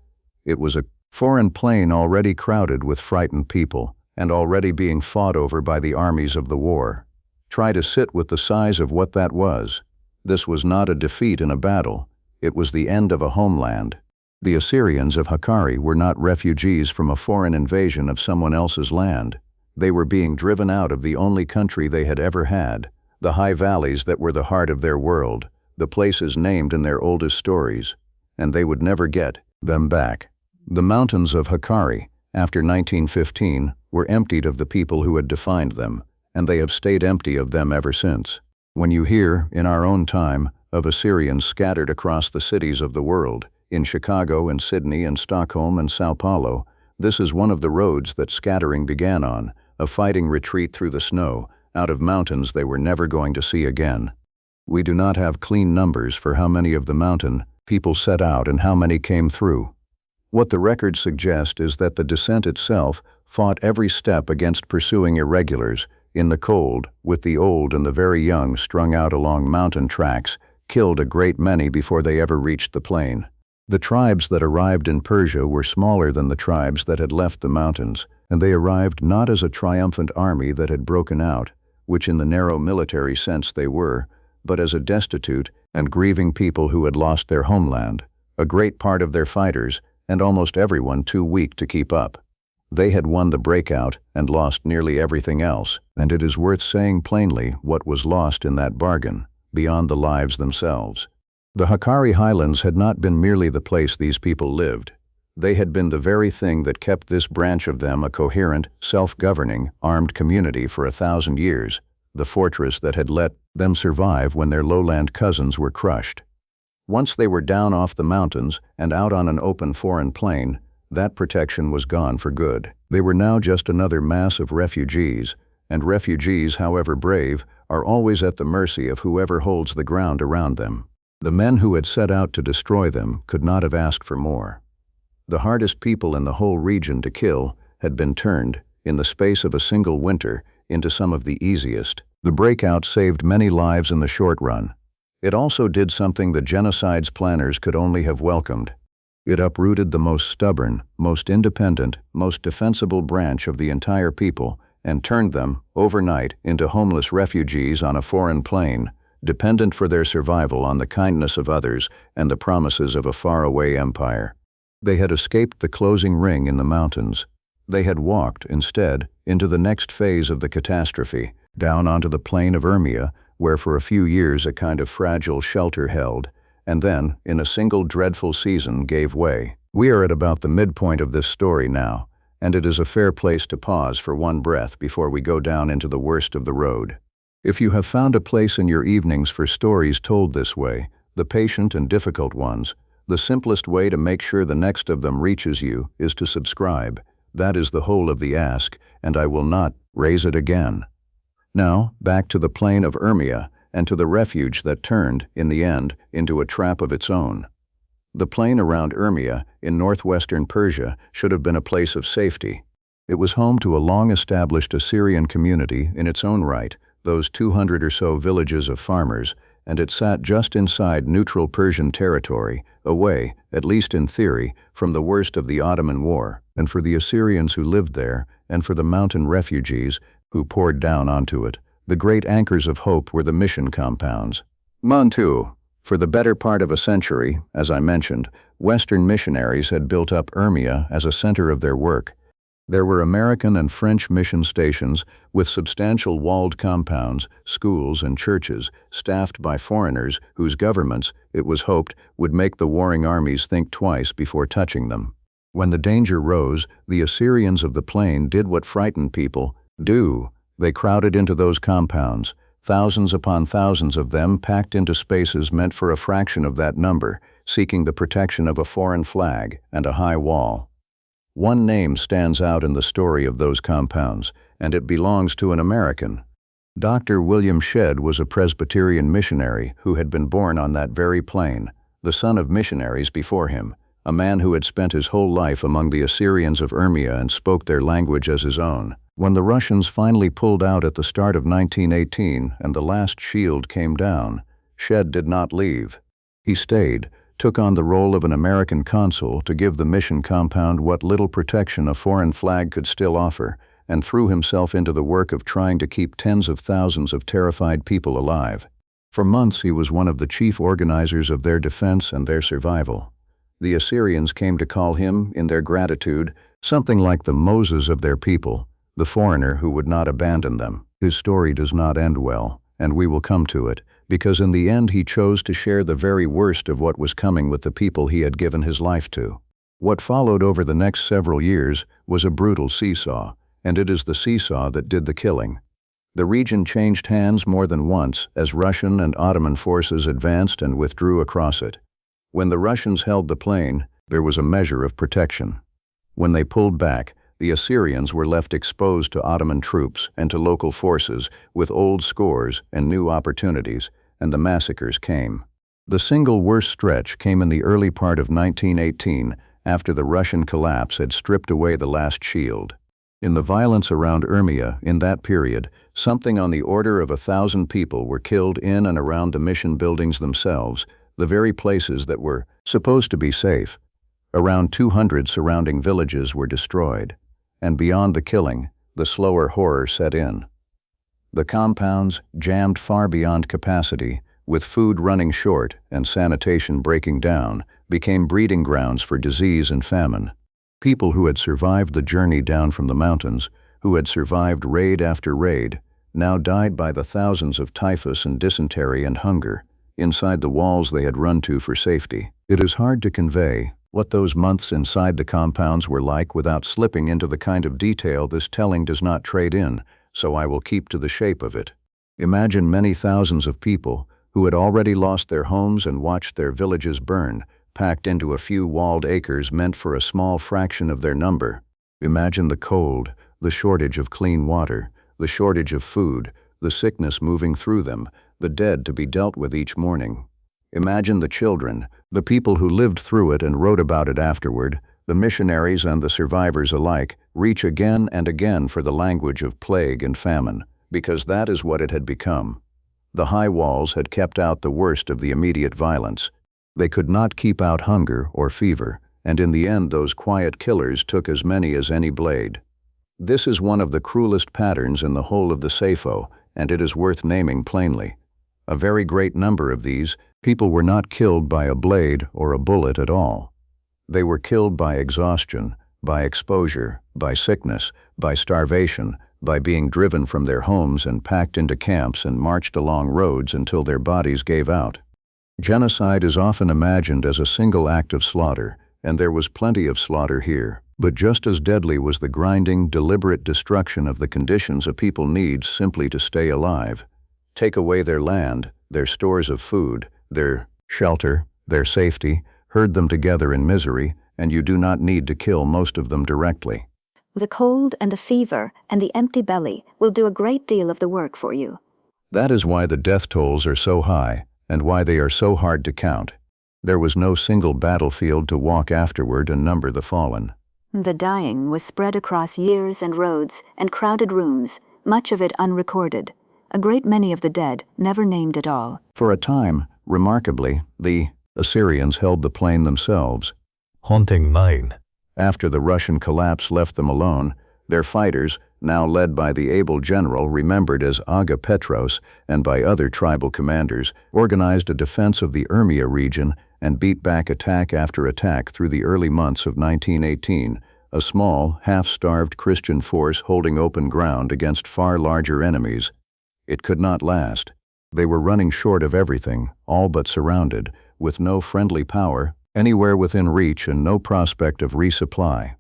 It was a foreign plain already crowded with frightened people, and already being fought over by the armies of the war. Try to sit with the size of what that was. This was not a defeat in a battle. It was the end of a homeland. The Assyrians of Hakkari were not refugees from a foreign invasion of someone else's land. They were being driven out of the only country they had ever had, the high valleys that were the heart of their world, the places named in their oldest stories, and they would never get them back. The mountains of Hakkari, after 1915, were emptied of the people who had defined them, and they have stayed empty of them ever since. When you hear, in our own time, of Assyrians scattered across the cities of the world, in Chicago and Sydney and Stockholm and Sao Paulo, this is one of the roads that scattering began on, a fighting retreat through the snow, out of mountains they were never going to see again. We do not have clean numbers for how many of the mountain people set out and how many came through. What the records suggest is that the descent itself fought every step against pursuing irregulars, in the cold, with the old and the very young strung out along mountain tracks, killed a great many before they ever reached the plain. The tribes that arrived in Persia were smaller than the tribes that had left the mountains, and they arrived not as a triumphant army that had broken out, which in the narrow military sense they were, but as a destitute and grieving people who had lost their homeland, a great part of their fighters, and almost everyone too weak to keep up. They had won the breakout and lost nearly everything else, and it is worth saying plainly what was lost in that bargain, beyond the lives themselves. The Hakkari highlands had not been merely the place these people lived. They had been the very thing that kept this branch of them a coherent, self-governing, armed community for 1,000 years, the fortress that had let them survive when their lowland cousins were crushed. Once they were down off the mountains and out on an open foreign plain, that protection was gone for good. They were now just another mass of refugees, and refugees, however brave, are always at the mercy of whoever holds the ground around them. The men who had set out to destroy them could not have asked for more. The hardest people in the whole region to kill had been turned, in the space of a single winter, into some of the easiest. The breakout saved many lives in the short run. It also did something the genocide's planners could only have welcomed. It uprooted the most stubborn, most independent, most defensible branch of the entire people and turned them, overnight, into homeless refugees on a foreign plain, dependent for their survival on the kindness of others and the promises of a faraway empire. They had escaped the closing ring in the mountains. They had walked, instead, into the next phase of the catastrophe, down onto the plain of Urmia, where for a few years a kind of fragile shelter held, and then, in a single dreadful season, gave way. We are at about the midpoint of this story now, and it is a fair place to pause for one breath before we go down into the worst of the road. If you have found a place in your evenings for stories told this way, the patient and difficult ones, the simplest way to make sure the next of them reaches you is to subscribe. That is the whole of the ask, and I will not raise it again. Now, back to the plain of Urmia and to the refuge that turned, in the end, into a trap of its own. The plain around Urmia, in northwestern Persia, should have been a place of safety. It was home to a long-established Assyrian community in its own right, those 200 or so villages of farmers, and it sat just inside neutral Persian territory, away, at least in theory, from the worst of the Ottoman War, and for the Assyrians who lived there, and for the mountain refugees who poured down onto it, the great anchors of hope were the mission compounds. Mantu. For the better part of a century, as I mentioned, Western missionaries had built up Urmia as a center of their work. There were American and French mission stations with substantial walled compounds, schools, and churches staffed by foreigners whose governments, it was hoped, would make the warring armies think twice before touching them. When the danger rose, the Assyrians of the plain did what frightened people do. They crowded into those compounds, thousands upon thousands of them packed into spaces meant for a fraction of that number, seeking the protection of a foreign flag and a high wall. One name stands out in the story of those compounds, and it belongs to an American. Dr. William Shedd was a Presbyterian missionary who had been born on that very plain, the son of missionaries before him, a man who had spent his whole life among the Assyrians of Urmia and spoke their language as his own. When the Russians finally pulled out at the start of 1918 and the last shield came down, Shedd did not leave. He stayed, took on the role of an American consul to give the mission compound what little protection a foreign flag could still offer, and threw himself into the work of trying to keep tens of thousands of terrified people alive. For months he was one of the chief organizers of their defense and their survival. The Assyrians came to call him, in their gratitude, something like the Moses of their people, the foreigner who would not abandon them. His story does not end well, and we will come to it, because in the end he chose to share the very worst of what was coming with the people he had given his life to. What followed over the next several years was a brutal seesaw, and it is the seesaw that did the killing. The region changed hands more than once as Russian and Ottoman forces advanced and withdrew across it. When the Russians held the plain, there was a measure of protection. When they pulled back, the Assyrians were left exposed to Ottoman troops and to local forces with old scores and new opportunities, and the massacres came. The single worst stretch came in the early part of 1918 after the Russian collapse had stripped away the last shield. In the violence around Urmia in that period, something on the order of 1,000 people were killed in and around the mission buildings themselves, the very places that were supposed to be safe. Around 200 surrounding villages were destroyed. And beyond the killing, the slower horror set in. The compounds, jammed far beyond capacity, with food running short and sanitation breaking down, became breeding grounds for disease and famine. People who had survived the journey down from the mountains, who had survived raid after raid, now died by the thousands of typhus and dysentery and hunger, inside the walls they had run to for safety. It is hard to convey what those months inside the compounds were like without slipping into the kind of detail this telling does not trade in, so I will keep to the shape of it. Imagine many thousands of people who had already lost their homes and watched their villages burn, packed into a few walled acres meant for a small fraction of their number. Imagine the cold, the shortage of clean water, the shortage of food, the sickness moving through them, the dead to be dealt with each morning. Imagine the children, the people who lived through it and wrote about it afterward, the missionaries and the survivors alike, reach again and again for the language of plague and famine, because that is what it had become. The high walls had kept out the worst of the immediate violence. They could not keep out hunger or fever, and in the end those quiet killers took as many as any blade. This is one of the cruelest patterns in the whole of the Sayfo, and it is worth naming plainly. A very great number of these people were not killed by a blade or a bullet at all. They were killed by exhaustion, by exposure, by sickness, by starvation, by being driven from their homes and packed into camps and marched along roads until their bodies gave out. Genocide is often imagined as a single act of slaughter, and there was plenty of slaughter here. But just as deadly was the grinding, deliberate destruction of the conditions a people needs simply to stay alive. Take away their land, their stores of food, their shelter, their safety, herd them together in misery, and you do not need to kill most of them directly. The cold and the fever and the empty belly will do a great deal of the work for you. That is why the death tolls are so high, and why they are so hard to count. There was no single battlefield to walk afterward and number the fallen. The dying was spread across years and roads and crowded rooms, much of it unrecorded. A great many of the dead never named at all. For a time, remarkably, the Assyrians held the plain themselves. Haunting 9. After the Russian collapse left them alone, their fighters, now led by the able general remembered as Aga Petros and by other tribal commanders, organized a defense of the Urmia region and beat back attack after attack through the early months of 1918, a small, half-starved Christian force holding open ground against far larger enemies. It could not last. They were running short of everything, all but surrounded, with no friendly power anywhere within reach and no prospect of resupply.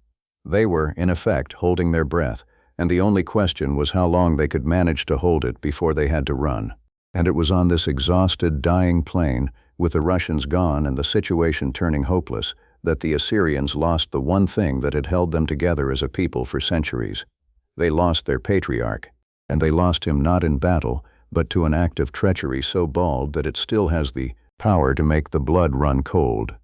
They were, in effect, holding their breath, and the only question was how long they could manage to hold it before they had to run. And it was on this exhausted, dying plain, with the Russians gone and the situation turning hopeless, that the Assyrians lost the one thing that had held them together as a people for centuries. They lost their patriarch, and they lost him not in battle, but to an act of treachery so bald that it still has the power to make the blood run cold.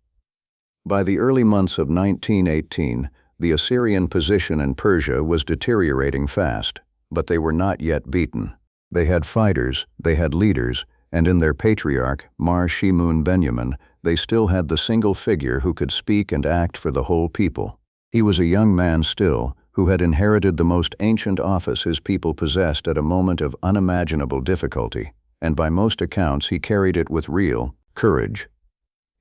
By the early months of 1918, the Assyrian position in Persia was deteriorating fast, but they were not yet beaten. They had fighters, they had leaders, and in their patriarch, Mar Shimun Benjamin, they still had the single figure who could speak and act for the whole people. He was a young man still, who had inherited the most ancient office his people possessed at a moment of unimaginable difficulty, and by most accounts he carried it with real courage.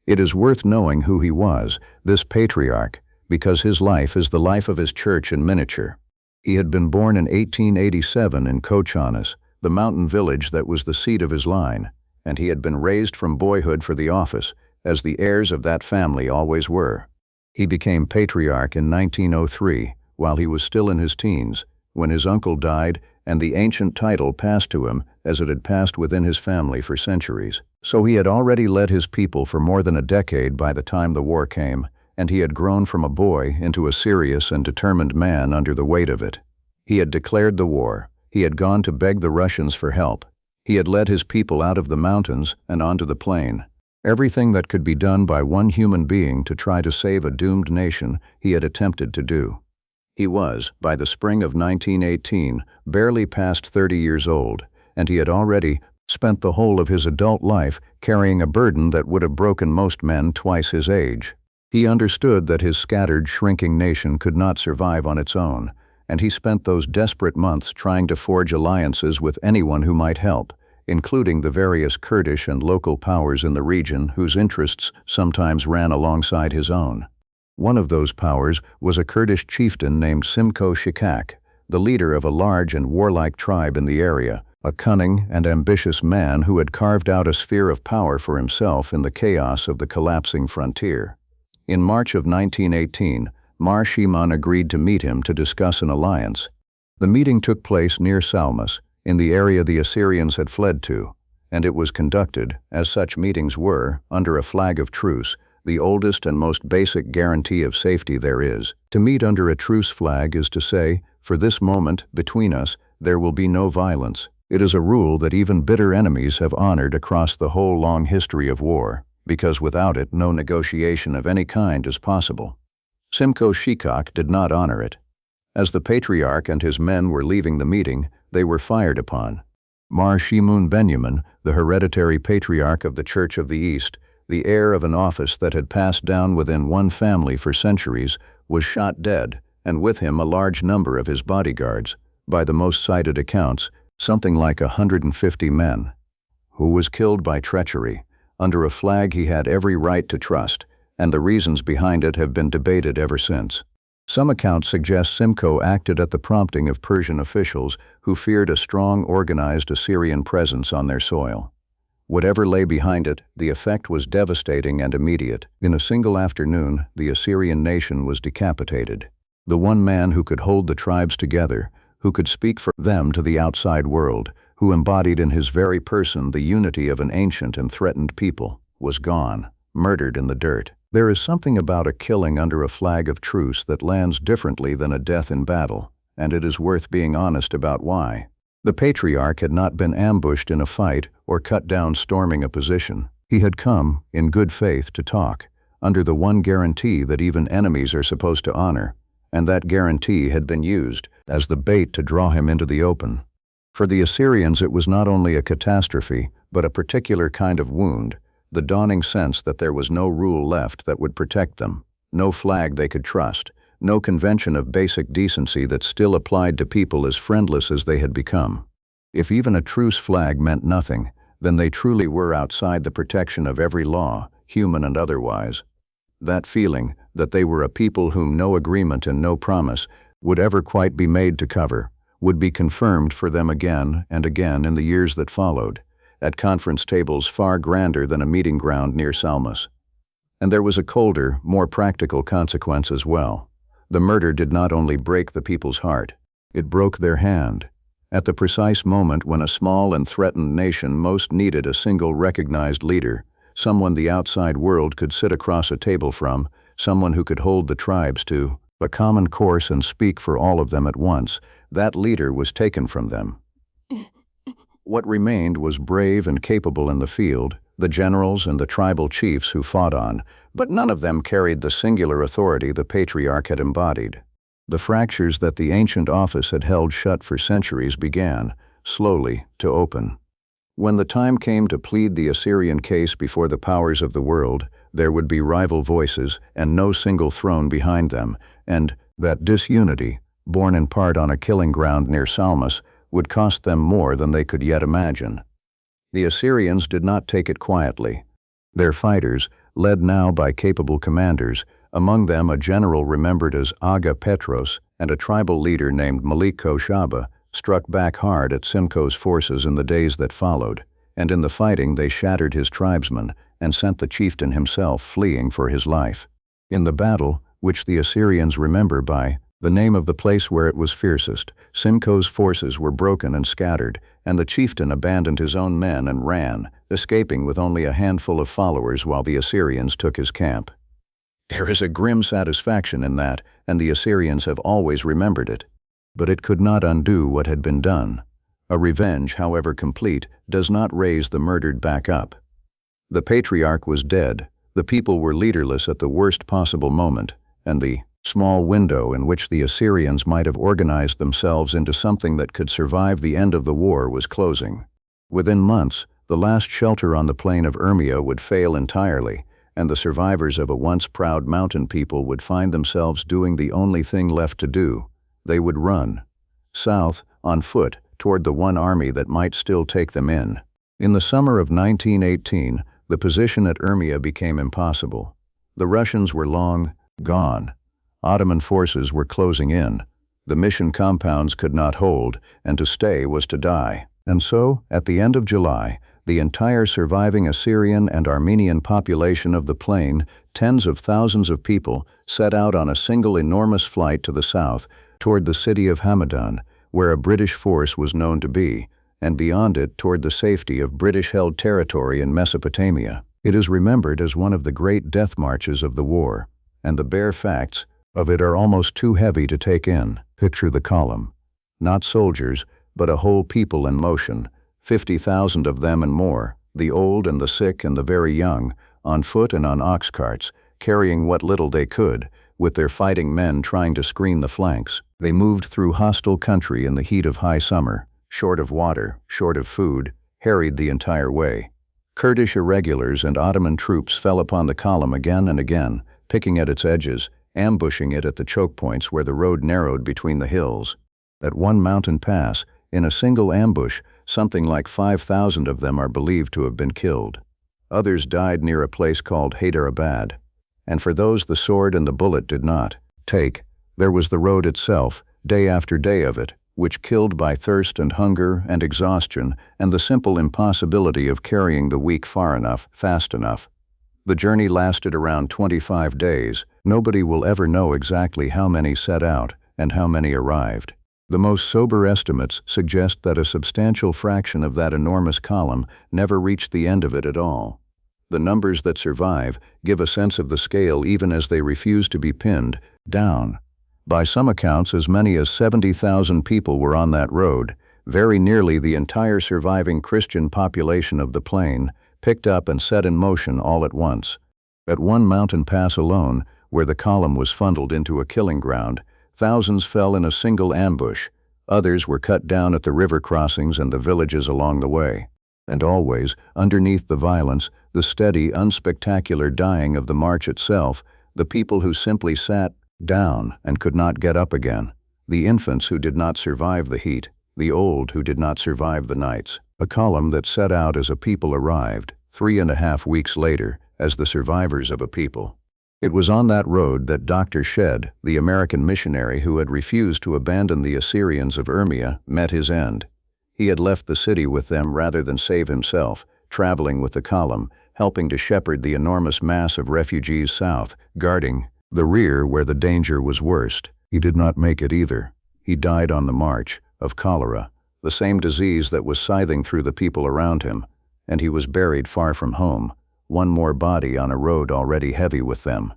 It is worth knowing who he was, this patriarch, because his life is the life of his church in miniature. He had been born in 1887 in Kochanis, the mountain village that was the seat of his line, and he had been raised from boyhood for the office, as the heirs of that family always were. He became patriarch in 1903, while he was still in his teens, when his uncle died and the ancient title passed to him as it had passed within his family for centuries. So he had already led his people for more than a decade by the time the war came, and he had grown from a boy into a serious and determined man under the weight of it. He had declared the war. He had gone to beg the Russians for help. He had led his people out of the mountains and onto the plain. Everything that could be done by one human being to try to save a doomed nation, he had attempted to do. He was, by the spring of 1918, barely past 30 years old, and he had already spent the whole of his adult life carrying a burden that would have broken most men twice his age. He understood that his scattered, shrinking nation could not survive on its own, and he spent those desperate months trying to forge alliances with anyone who might help, including the various Kurdish and local powers in the region whose interests sometimes ran alongside his own. One of those powers was a Kurdish chieftain named Simko Shikak, the leader of a large and warlike tribe in the area, a cunning and ambitious man who had carved out a sphere of power for himself in the chaos of the collapsing frontier. In March of 1918, Mar Shimun agreed to meet him to discuss an alliance. The meeting took place near Salmas, in the area the Assyrians had fled to, and it was conducted, as such meetings were, under a flag of truce, the oldest and most basic guarantee of safety there is. To meet under a truce flag is to say, for this moment, between us, there will be no violence. It is a rule that even bitter enemies have honored across the whole long history of war, because without it, no negotiation of any kind is possible. Simko Shikak did not honor it. As the patriarch and his men were leaving the meeting, they were fired upon. Mar Shimun Benjamin, the hereditary patriarch of the Church of the East, the heir of an office that had passed down within one family for centuries, was shot dead, and with him a large number of his bodyguards, by the most cited accounts, something like 150 men, who was killed by treachery, under a flag he had every right to trust, and the reasons behind it have been debated ever since. Some accounts suggest Simcoe acted at the prompting of Persian officials who feared a strong, organized Assyrian presence on their soil. Whatever lay behind it, the effect was devastating and immediate. In a single afternoon, the Assyrian nation was decapitated. The one man who could hold the tribes together, who could speak for them to the outside world, who embodied in his very person the unity of an ancient and threatened people, was gone, murdered in the dirt. There is something about a killing under a flag of truce that lands differently than a death in battle, and it is worth being honest about why. The patriarch had not been ambushed in a fight or cut down storming a position. He had come, in good faith, to talk, under the one guarantee that even enemies are supposed to honor, and that guarantee had been used as the bait to draw him into the open. For the Assyrians it was not only a catastrophe, but a particular kind of wound, the dawning sense that there was no rule left that would protect them, no flag they could trust, no convention of basic decency that still applied to people as friendless as they had become. If even a truce flag meant nothing, then they truly were outside the protection of every law, human and otherwise. That feeling, that they were a people whom no agreement and no promise would ever quite be made to cover, would be confirmed for them again and again in the years that followed, at conference tables far grander than a meeting ground near Salmus. And there was a colder, more practical consequence as well. The murder did not only break the people's heart, it broke their hand. At the precise moment when a small and threatened nation most needed a single recognized leader, someone the outside world could sit across a table from, someone who could hold the tribes to a common course and speak for all of them at once, that leader was taken from them. What remained was brave and capable in the field, the generals and the tribal chiefs who fought on, but none of them carried the singular authority the patriarch had embodied. The fractures that the ancient office had held shut for centuries began, slowly, to open. When the time came to plead the Assyrian case before the powers of the world, there would be rival voices and no single throne behind them, and that disunity, born in part on a killing ground near Salmus, would cost them more than they could yet imagine. The Assyrians did not take it quietly. Their fighters, led now by capable commanders, among them a general remembered as Aga Petros and a tribal leader named Maliko Shaba, struck back hard at Simcoe's forces in the days that followed, and in the fighting they shattered his tribesmen and sent the chieftain himself fleeing for his life. In the battle, which the Assyrians remember by the name of the place where it was fiercest, Simcoe's forces were broken and scattered, and the chieftain abandoned his own men and ran, escaping with only a handful of followers while the Assyrians took his camp. There is a grim satisfaction in that, and the Assyrians have always remembered it. But it could not undo what had been done. A revenge, however complete, does not raise the murdered back up. The patriarch was dead, the people were leaderless at the worst possible moment, and the small window in which the Assyrians might have organized themselves into something that could survive the end of the war was closing. Within months, the last shelter on the plain of Urmia would fail entirely, and the survivors of a once proud mountain people would find themselves doing the only thing left to do. They would run south, on foot, toward the one army that might still take them in. In the summer of 1918, the position at Urmia became impossible. The Russians were long gone. Ottoman forces were closing in. The mission compounds could not hold, and to stay was to die. And so, at the end of July, the entire surviving Assyrian and Armenian population of the plain, tens of thousands of people, set out on a single enormous flight to the south, toward the city of Hamadan, where a British force was known to be, and beyond it toward the safety of British-held territory in Mesopotamia. It is remembered as one of the great death marches of the war, and the bare facts of it are almost too heavy to take in. Picture the column. Not soldiers, but a whole people in motion, 50,000 of them and more, the old and the sick and the very young, on foot and on ox carts, carrying what little they could, with their fighting men trying to screen the flanks. They moved through hostile country in the heat of high summer, short of water, short of food, harried the entire way. Kurdish irregulars and Ottoman troops fell upon the column again and again, picking at its edges, ambushing it at the choke points where the road narrowed between the hills. At one mountain pass, in a single ambush, something like 5,000 of them are believed to have been killed. Others died near a place called Hyderabad. And for those the sword and the bullet did not take, there was the road itself, day after day of it, which killed by thirst and hunger and exhaustion and the simple impossibility of carrying the weak far enough, fast enough. The journey lasted around 25 days. Nobody will ever know exactly how many set out and how many arrived. The most sober estimates suggest that a substantial fraction of that enormous column never reached the end of it at all. The numbers that survive give a sense of the scale even as they refuse to be pinned down. By some accounts, as many as 70,000 people were on that road, very nearly the entire surviving Christian population of the plain, picked up and set in motion all at once. At one mountain pass alone, where the column was funneled into a killing ground, thousands fell in a single ambush. Others were cut down at the river crossings and the villages along the way. And always, underneath the violence, the steady, unspectacular dying of the march itself, the people who simply sat down and could not get up again, the infants who did not survive the heat, the old who did not survive the nights. A column that set out as a people arrived, 3.5 weeks later, as the survivors of a people. It was on that road that Dr. Shed, the American missionary who had refused to abandon the Assyrians of Urmia, met his end. He had left the city with them rather than save himself, traveling with the column, helping to shepherd the enormous mass of refugees south, guarding the rear where the danger was worst. He did not make it either. He died on the march, of cholera, the same disease that was scything through the people around him, and he was buried far from home, one more body on a road already heavy with them.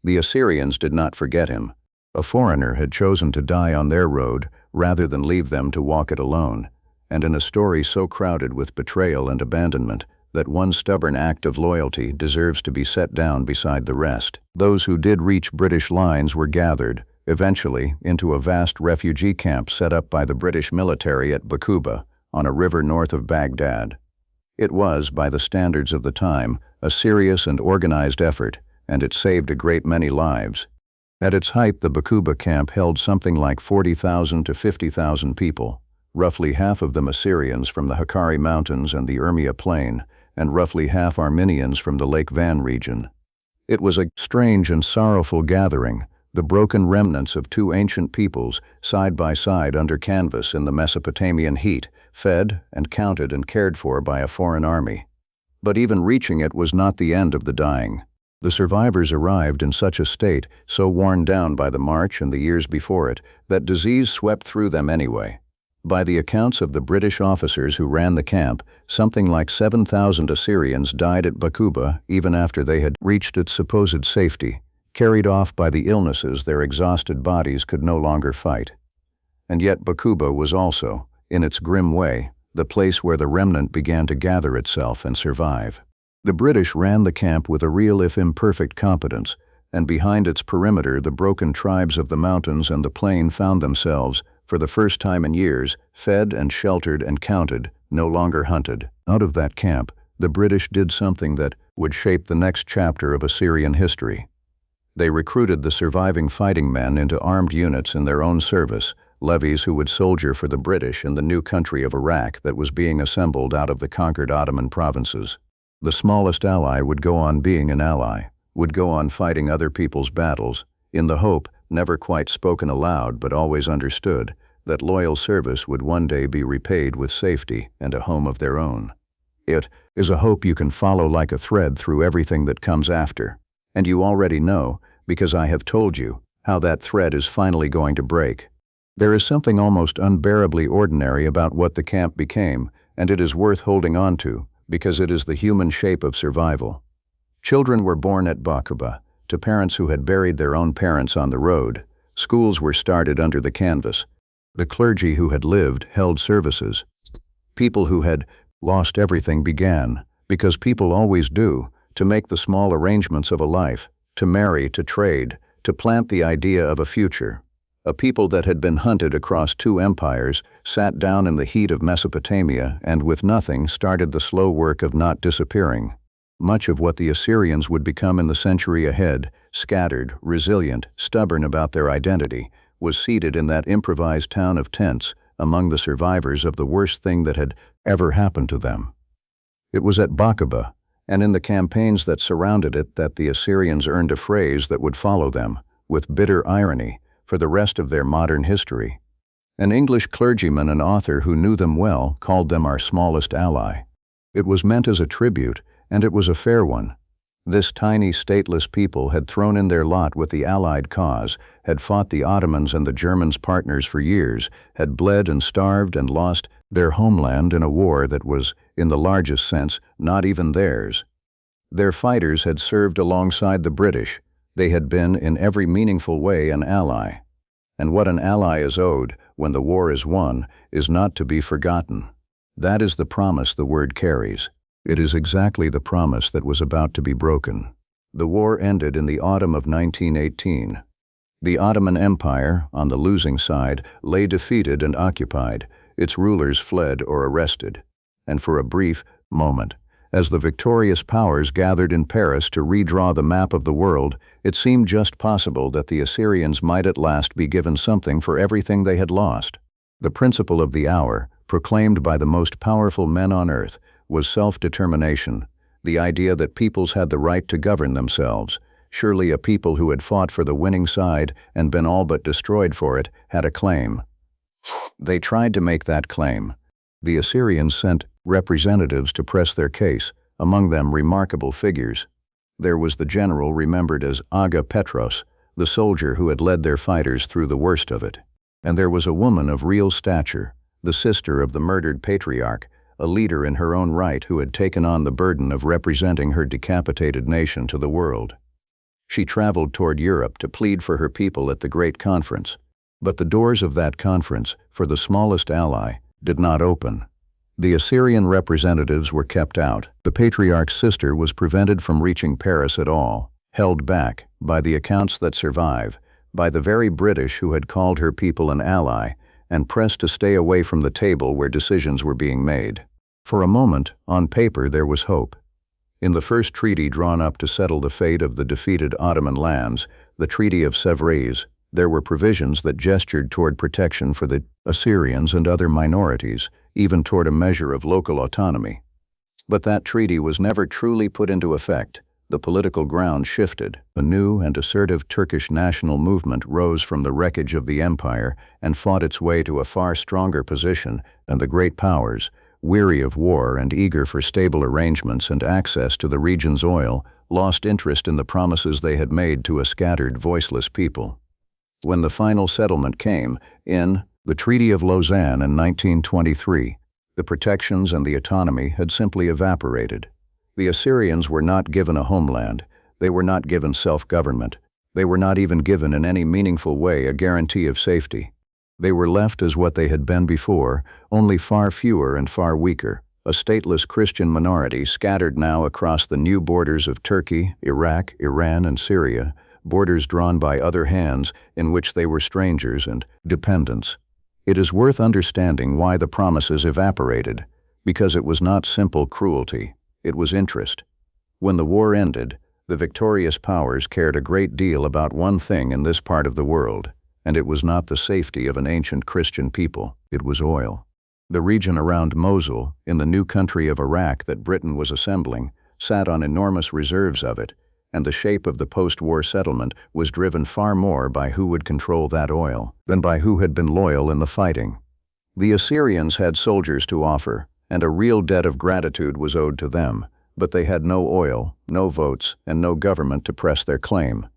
The Assyrians did not forget him. A foreigner had chosen to die on their road rather than leave them to walk it alone, and in a story so crowded with betrayal and abandonment that one stubborn act of loyalty deserves to be set down beside the rest. Those who did reach British lines were gathered, eventually, into a vast refugee camp set up by the British military at Baqubah, on a river north of Baghdad. It was, by the standards of the time, a serious and organized effort, and it saved a great many lives. At its height, the Baqubah camp held something like 40,000 to 50,000 people, roughly half of them Assyrians from the Hakkari Mountains and the Urmia Plain, and roughly half Armenians from the Lake Van region. It was a strange and sorrowful gathering, the broken remnants of two ancient peoples, side by side under canvas in the Mesopotamian heat, fed and counted and cared for by a foreign army. But even reaching it was not the end of the dying. The survivors arrived in such a state, so worn down by the march and the years before it, that disease swept through them anyway. By the accounts of the British officers who ran the camp, something like 7,000 Assyrians died at Baqubah even after they had reached its supposed safety, carried off by the illnesses their exhausted bodies could no longer fight. And yet Baqubah was also, in its grim way, the place where the remnant began to gather itself and survive. The British ran the camp with a real if imperfect competence, and behind its perimeter the broken tribes of the mountains and the plain found themselves, for the first time in years, fed and sheltered and counted, no longer hunted. Out of that camp, the British did something that would shape the next chapter of Assyrian history. They recruited the surviving fighting men into armed units in their own service, levies who would soldier for the British in the new country of Iraq that was being assembled out of the conquered Ottoman provinces. The smallest ally would go on being an ally, would go on fighting other people's battles, in the hope, never quite spoken aloud but always understood, that loyal service would one day be repaid with safety and a home of their own. It is a hope you can follow like a thread through everything that comes after. And you already know, because I have told you, how that thread is finally going to break. There is something almost unbearably ordinary about what the camp became, and it is worth holding on to, because it is the human shape of survival. Children were born at Baqubah, to parents who had buried their own parents on the road. Schools were started under the canvas. The clergy who had lived held services. People who had lost everything began, because people always do, to make the small arrangements of a life, to marry, to trade, to plant the idea of a future. A people that had been hunted across two empires, sat down in the heat of Mesopotamia and with nothing started the slow work of not disappearing. Much of what the Assyrians would become in the century ahead, scattered, resilient, stubborn about their identity, was seated in that improvised town of tents among the survivors of the worst thing that had ever happened to them. It was at Baqubah, and in the campaigns that surrounded it, that the Assyrians earned a phrase that would follow them, with bitter irony, for the rest of their modern history. An English clergyman and author who knew them well called them our smallest ally. It was meant as a tribute, and it was a fair one. This tiny, stateless people had thrown in their lot with the Allied cause, had fought the Ottomans and the Germans partners for years, had bled and starved and lost their homeland in a war that was, in the largest sense, not even theirs. Their fighters had served alongside the British. They had been, in every meaningful way, an ally. And what an ally is owed, when the war is won, is not to be forgotten. That is the promise the word carries. It is exactly the promise that was about to be broken. The war ended in the autumn of 1918. The Ottoman Empire, on the losing side, lay defeated and occupied, its rulers fled or arrested. And for a brief moment, as the victorious powers gathered in Paris to redraw the map of the world, it seemed just possible that the Assyrians might at last be given something for everything they had lost. The principle of the hour, proclaimed by the most powerful men on earth, was self-determination, the idea that peoples had the right to govern themselves. Surely a people who had fought for the winning side and been all but destroyed for it had a claim. They tried to make that claim. The Assyrians sent representatives to press their case, among them remarkable figures. There was the general remembered as Aga Petros, the soldier who had led their fighters through the worst of it. And there was a woman of real stature, the sister of the murdered patriarch, a leader in her own right who had taken on the burden of representing her decapitated nation to the world. She traveled toward Europe to plead for her people at the great conference. But the doors of that conference, for the smallest ally, did not open. The Assyrian representatives were kept out. The patriarch's sister was prevented from reaching Paris at all, held back, by the accounts that survive, by the very British who had called her people an ally, and pressed to stay away from the table where decisions were being made. For a moment, on paper, there was hope. In the first treaty drawn up to settle the fate of the defeated Ottoman lands, the Treaty of Sèvres, there were provisions that gestured toward protection for the Assyrians and other minorities, even toward a measure of local autonomy. But that treaty was never truly put into effect. The political ground shifted. A new and assertive Turkish national movement rose from the wreckage of the empire and fought its way to a far stronger position, and the great powers, weary of war and eager for stable arrangements and access to the region's oil, lost interest in the promises they had made to a scattered, voiceless people. When the final settlement came, in the Treaty of Lausanne in 1923, the protections and the autonomy had simply evaporated. The Assyrians were not given a homeland. They were not given self-government. They were not even given in any meaningful way a guarantee of safety. They were left as what they had been before, only far fewer and far weaker, a stateless Christian minority scattered now across the new borders of Turkey, Iraq, Iran, and Syria, borders drawn by other hands in which they were strangers and dependents. It is worth understanding why the promises evaporated, because it was not simple cruelty, it was interest. When the war ended, the victorious powers cared a great deal about one thing in this part of the world, and it was not the safety of an ancient Christian people, it was oil. The region around Mosul, in the new country of Iraq that Britain was assembling, sat on enormous reserves of it, and the shape of the post-war settlement was driven far more by who would control that oil than by who had been loyal in the fighting. The Assyrians had soldiers to offer, and a real debt of gratitude was owed to them, but they had no oil, no votes, and no government to press their claim.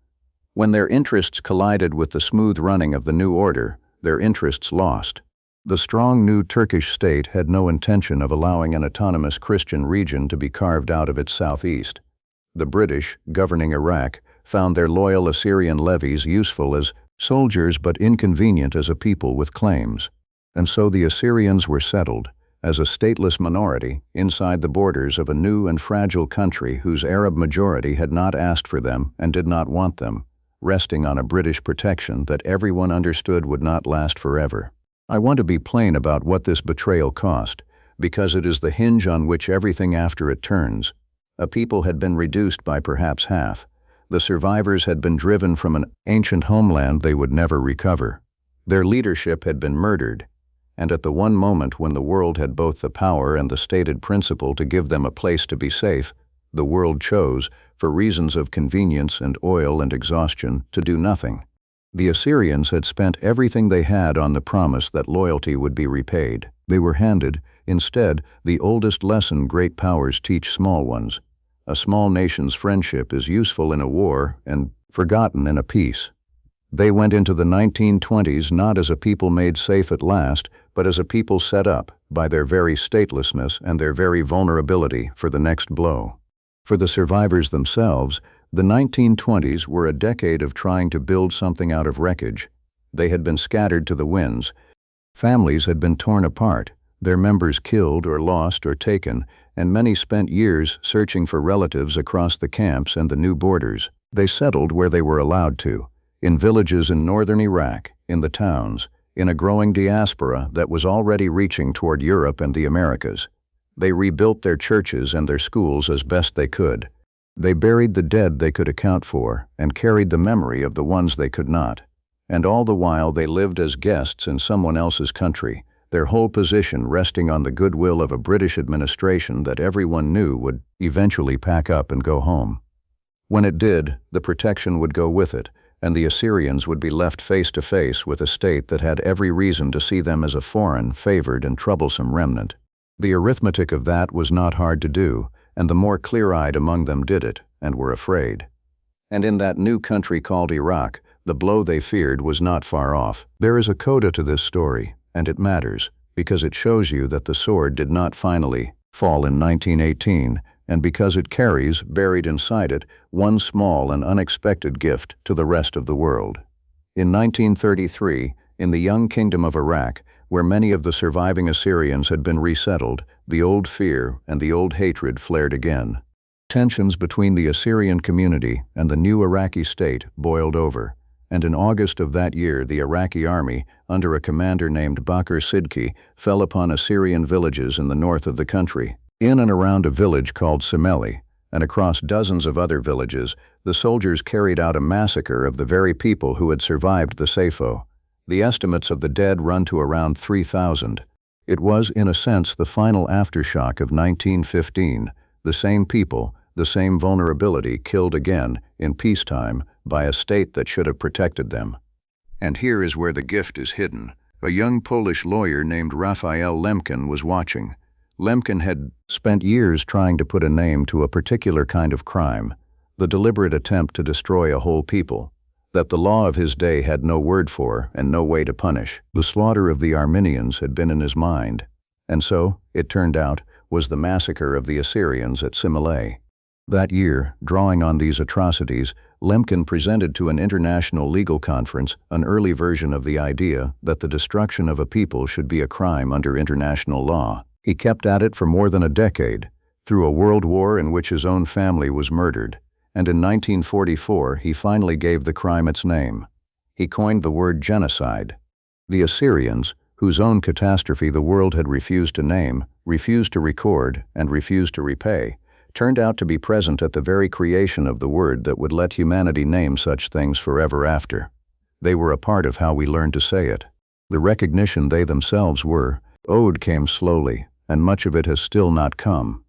When their interests collided with the smooth running of the new order, their interests lost. The strong new Turkish state had no intention of allowing an autonomous Christian region to be carved out of its southeast. The British, governing Iraq, found their loyal Assyrian levies useful as soldiers but inconvenient as a people with claims. And so the Assyrians were settled, as a stateless minority, inside the borders of a new and fragile country whose Arab majority had not asked for them and did not want them, resting on a British protection that everyone understood would not last forever. I want to be plain about what this betrayal cost, because it is the hinge on which everything after it turns. A people had been reduced by perhaps half. The survivors had been driven from an ancient homeland they would never recover. Their leadership had been murdered, and at the one moment when the world had both the power and the stated principle to give them a place to be safe, the world chose, for reasons of convenience and oil and exhaustion, to do nothing. The Assyrians had spent everything they had on the promise that loyalty would be repaid. They were handed, instead, the oldest lesson great powers teach small ones. A small nation's friendship is useful in a war and forgotten in a peace. They went into the 1920s not as a people made safe at last, but as a people set up, by their very statelessness and their very vulnerability, for the next blow. For the survivors themselves, the 1920s were a decade of trying to build something out of wreckage. They had been scattered to the winds. Families had been torn apart, their members killed or lost or taken, and many spent years searching for relatives across the camps and the new borders. They settled where they were allowed to, in villages in northern Iraq, in the towns, in a growing diaspora that was already reaching toward Europe and the Americas. They rebuilt their churches and their schools as best they could. They buried the dead they could account for and carried the memory of the ones they could not. And all the while they lived as guests in someone else's country, their whole position resting on the goodwill of a British administration that everyone knew would eventually pack up and go home. When it did, the protection would go with it, and the Assyrians would be left face to face with a state that had every reason to see them as a foreign, favored, and troublesome remnant. The arithmetic of that was not hard to do, and the more clear-eyed among them did it, and were afraid. And in that new country called Iraq, the blow they feared was not far off. There is a coda to this story, and it matters, because it shows you that the sword did not finally fall in 1918, and because it carries, buried inside it, one small and unexpected gift to the rest of the world. In 1933, in the young kingdom of Iraq, where many of the surviving Assyrians had been resettled, the old fear and the old hatred flared again. Tensions between the Assyrian community and the new Iraqi state boiled over, and in August of that year the Iraqi army, under a commander named Bakr Sidki, fell upon Assyrian villages in the north of the country. In and around a village called Simele, and across dozens of other villages, the soldiers carried out a massacre of the very people who had survived the Sayfo. The estimates of the dead run to around 3,000. It was, in a sense, the final aftershock of 1915, the same people, the same vulnerability killed again, in peacetime, by a state that should have protected them. And here is where the gift is hidden. A young Polish lawyer named Raphael Lemkin was watching. Lemkin had spent years trying to put a name to a particular kind of crime, the deliberate attempt to destroy a whole people, that the law of his day had no word for and no way to punish. The slaughter of the Armenians had been in his mind, and so, it turned out, was the massacre of the Assyrians at Simele. That year, drawing on these atrocities, Lemkin presented to an international legal conference an early version of the idea that the destruction of a people should be a crime under international law. He kept at it for more than a decade, through a world war in which his own family was murdered, and in 1944 he finally gave the crime its name. He coined the word genocide. The Assyrians, whose own catastrophe the world had refused to name, refused to record, and refused to repay, turned out to be present at the very creation of the word that would let humanity name such things forever after. They were a part of how we learned to say it. The recognition they themselves were owed came slowly, and much of it has still not come.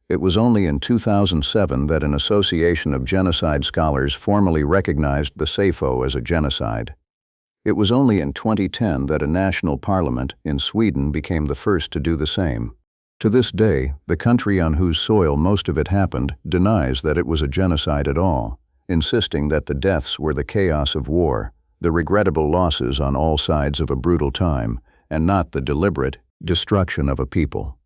It was only in 2007 that an association of genocide scholars formally recognized the Sayfo as a genocide. It was only in 2010 that a national parliament in Sweden became the first to do the same. To this day, the country on whose soil most of it happened denies that it was a genocide at all, insisting that the deaths were the chaos of war, the regrettable losses on all sides of a brutal time, and not the deliberate destruction of a people.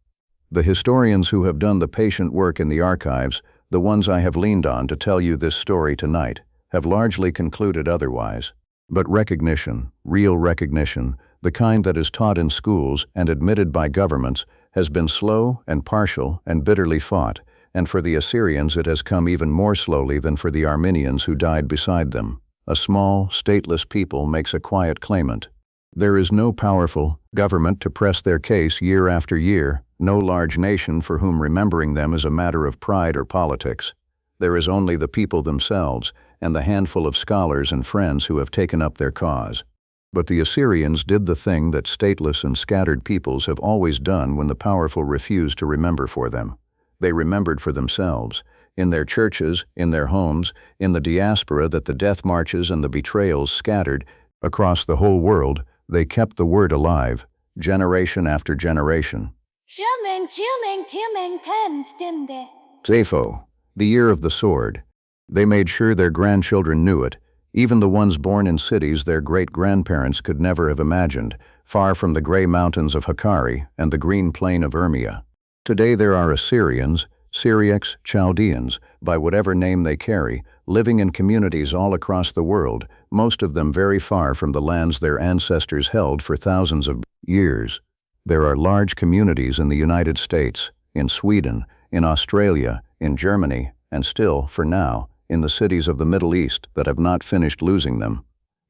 The historians who have done the patient work in the archives, the ones I have leaned on to tell you this story tonight, have largely concluded otherwise. But recognition, real recognition, the kind that is taught in schools and admitted by governments, has been slow and partial and bitterly fought, and for the Assyrians it has come even more slowly than for the Armenians who died beside them. A small, stateless people makes a quiet claimant. There is no powerful government to press their case year after year, no large nation for whom remembering them is a matter of pride or politics. There is only the people themselves and the handful of scholars and friends who have taken up their cause. But the Assyrians did the thing that stateless and scattered peoples have always done when the powerful refused to remember for them. They remembered for themselves, in their churches, in their homes, in the diaspora that the death marches and the betrayals scattered across the whole world. They kept the word alive, generation after generation. Sayfo, the year of the sword. They made sure their grandchildren knew it, even the ones born in cities their great-grandparents could never have imagined, far from the gray mountains of Hakkari and the green plain of Urmia. Today there are Assyrians, Syriacs, Chaldeans, by whatever name they carry, living in communities all across the world, most of them very far from the lands their ancestors held for thousands of years. There are large communities in the United States, in Sweden, in Australia, in Germany, and still, for now, in the cities of the Middle East that have not finished losing them.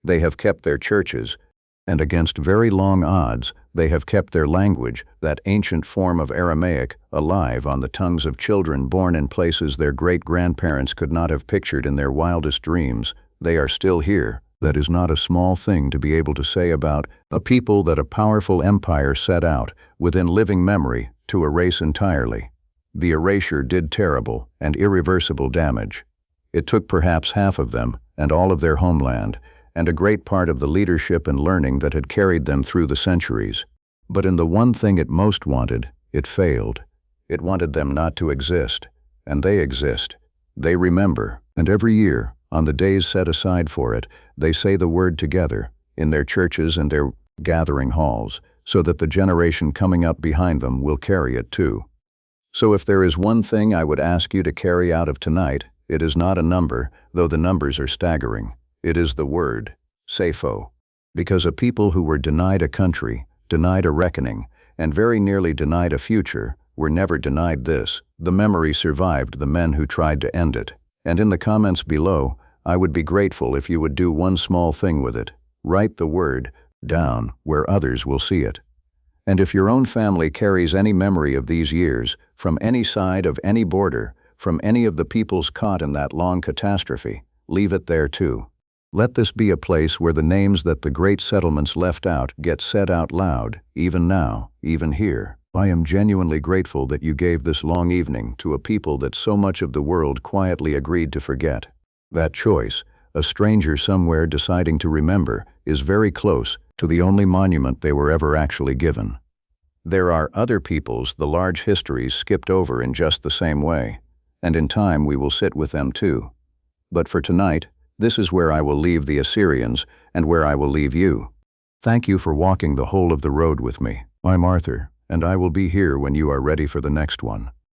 They have kept their churches, and against very long odds, they have kept their language, that ancient form of Aramaic, alive on the tongues of children born in places their great-grandparents could not have pictured in their wildest dreams. They are still here. That is not a small thing to be able to say about a people that a powerful empire set out, within living memory, to erase entirely. The erasure did terrible and irreversible damage. It took perhaps half of them, and all of their homeland, and a great part of the leadership and learning that had carried them through the centuries. But in the one thing it most wanted, it failed. It wanted them not to exist, and they exist. They remember, and every year, on the days set aside for it, they say the word together, in their churches and their gathering halls, so that the generation coming up behind them will carry it too. So if there is one thing I would ask you to carry out of tonight, it is not a number, though the numbers are staggering. It is the word, Sayfo. Because a people who were denied a country, denied a reckoning, and very nearly denied a future, were never denied this. The memory survived the men who tried to end it. And in the comments below, I would be grateful if you would do one small thing with it. Write the word down where others will see it. And if your own family carries any memory of these years, from any side of any border, from any of the peoples caught in that long catastrophe, leave it there too. Let this be a place where the names that the great settlements left out get said out loud, even now, even here. I am genuinely grateful that you gave this long evening to a people that so much of the world quietly agreed to forget. That choice, a stranger somewhere deciding to remember, is very close to the only monument they were ever actually given. There are other peoples the large histories skipped over in just the same way, and in time we will sit with them too. But for tonight, this is where I will leave the Assyrians and where I will leave you. Thank you for walking the whole of the road with me. I'm Arthur, and I will be here when you are ready for the next one.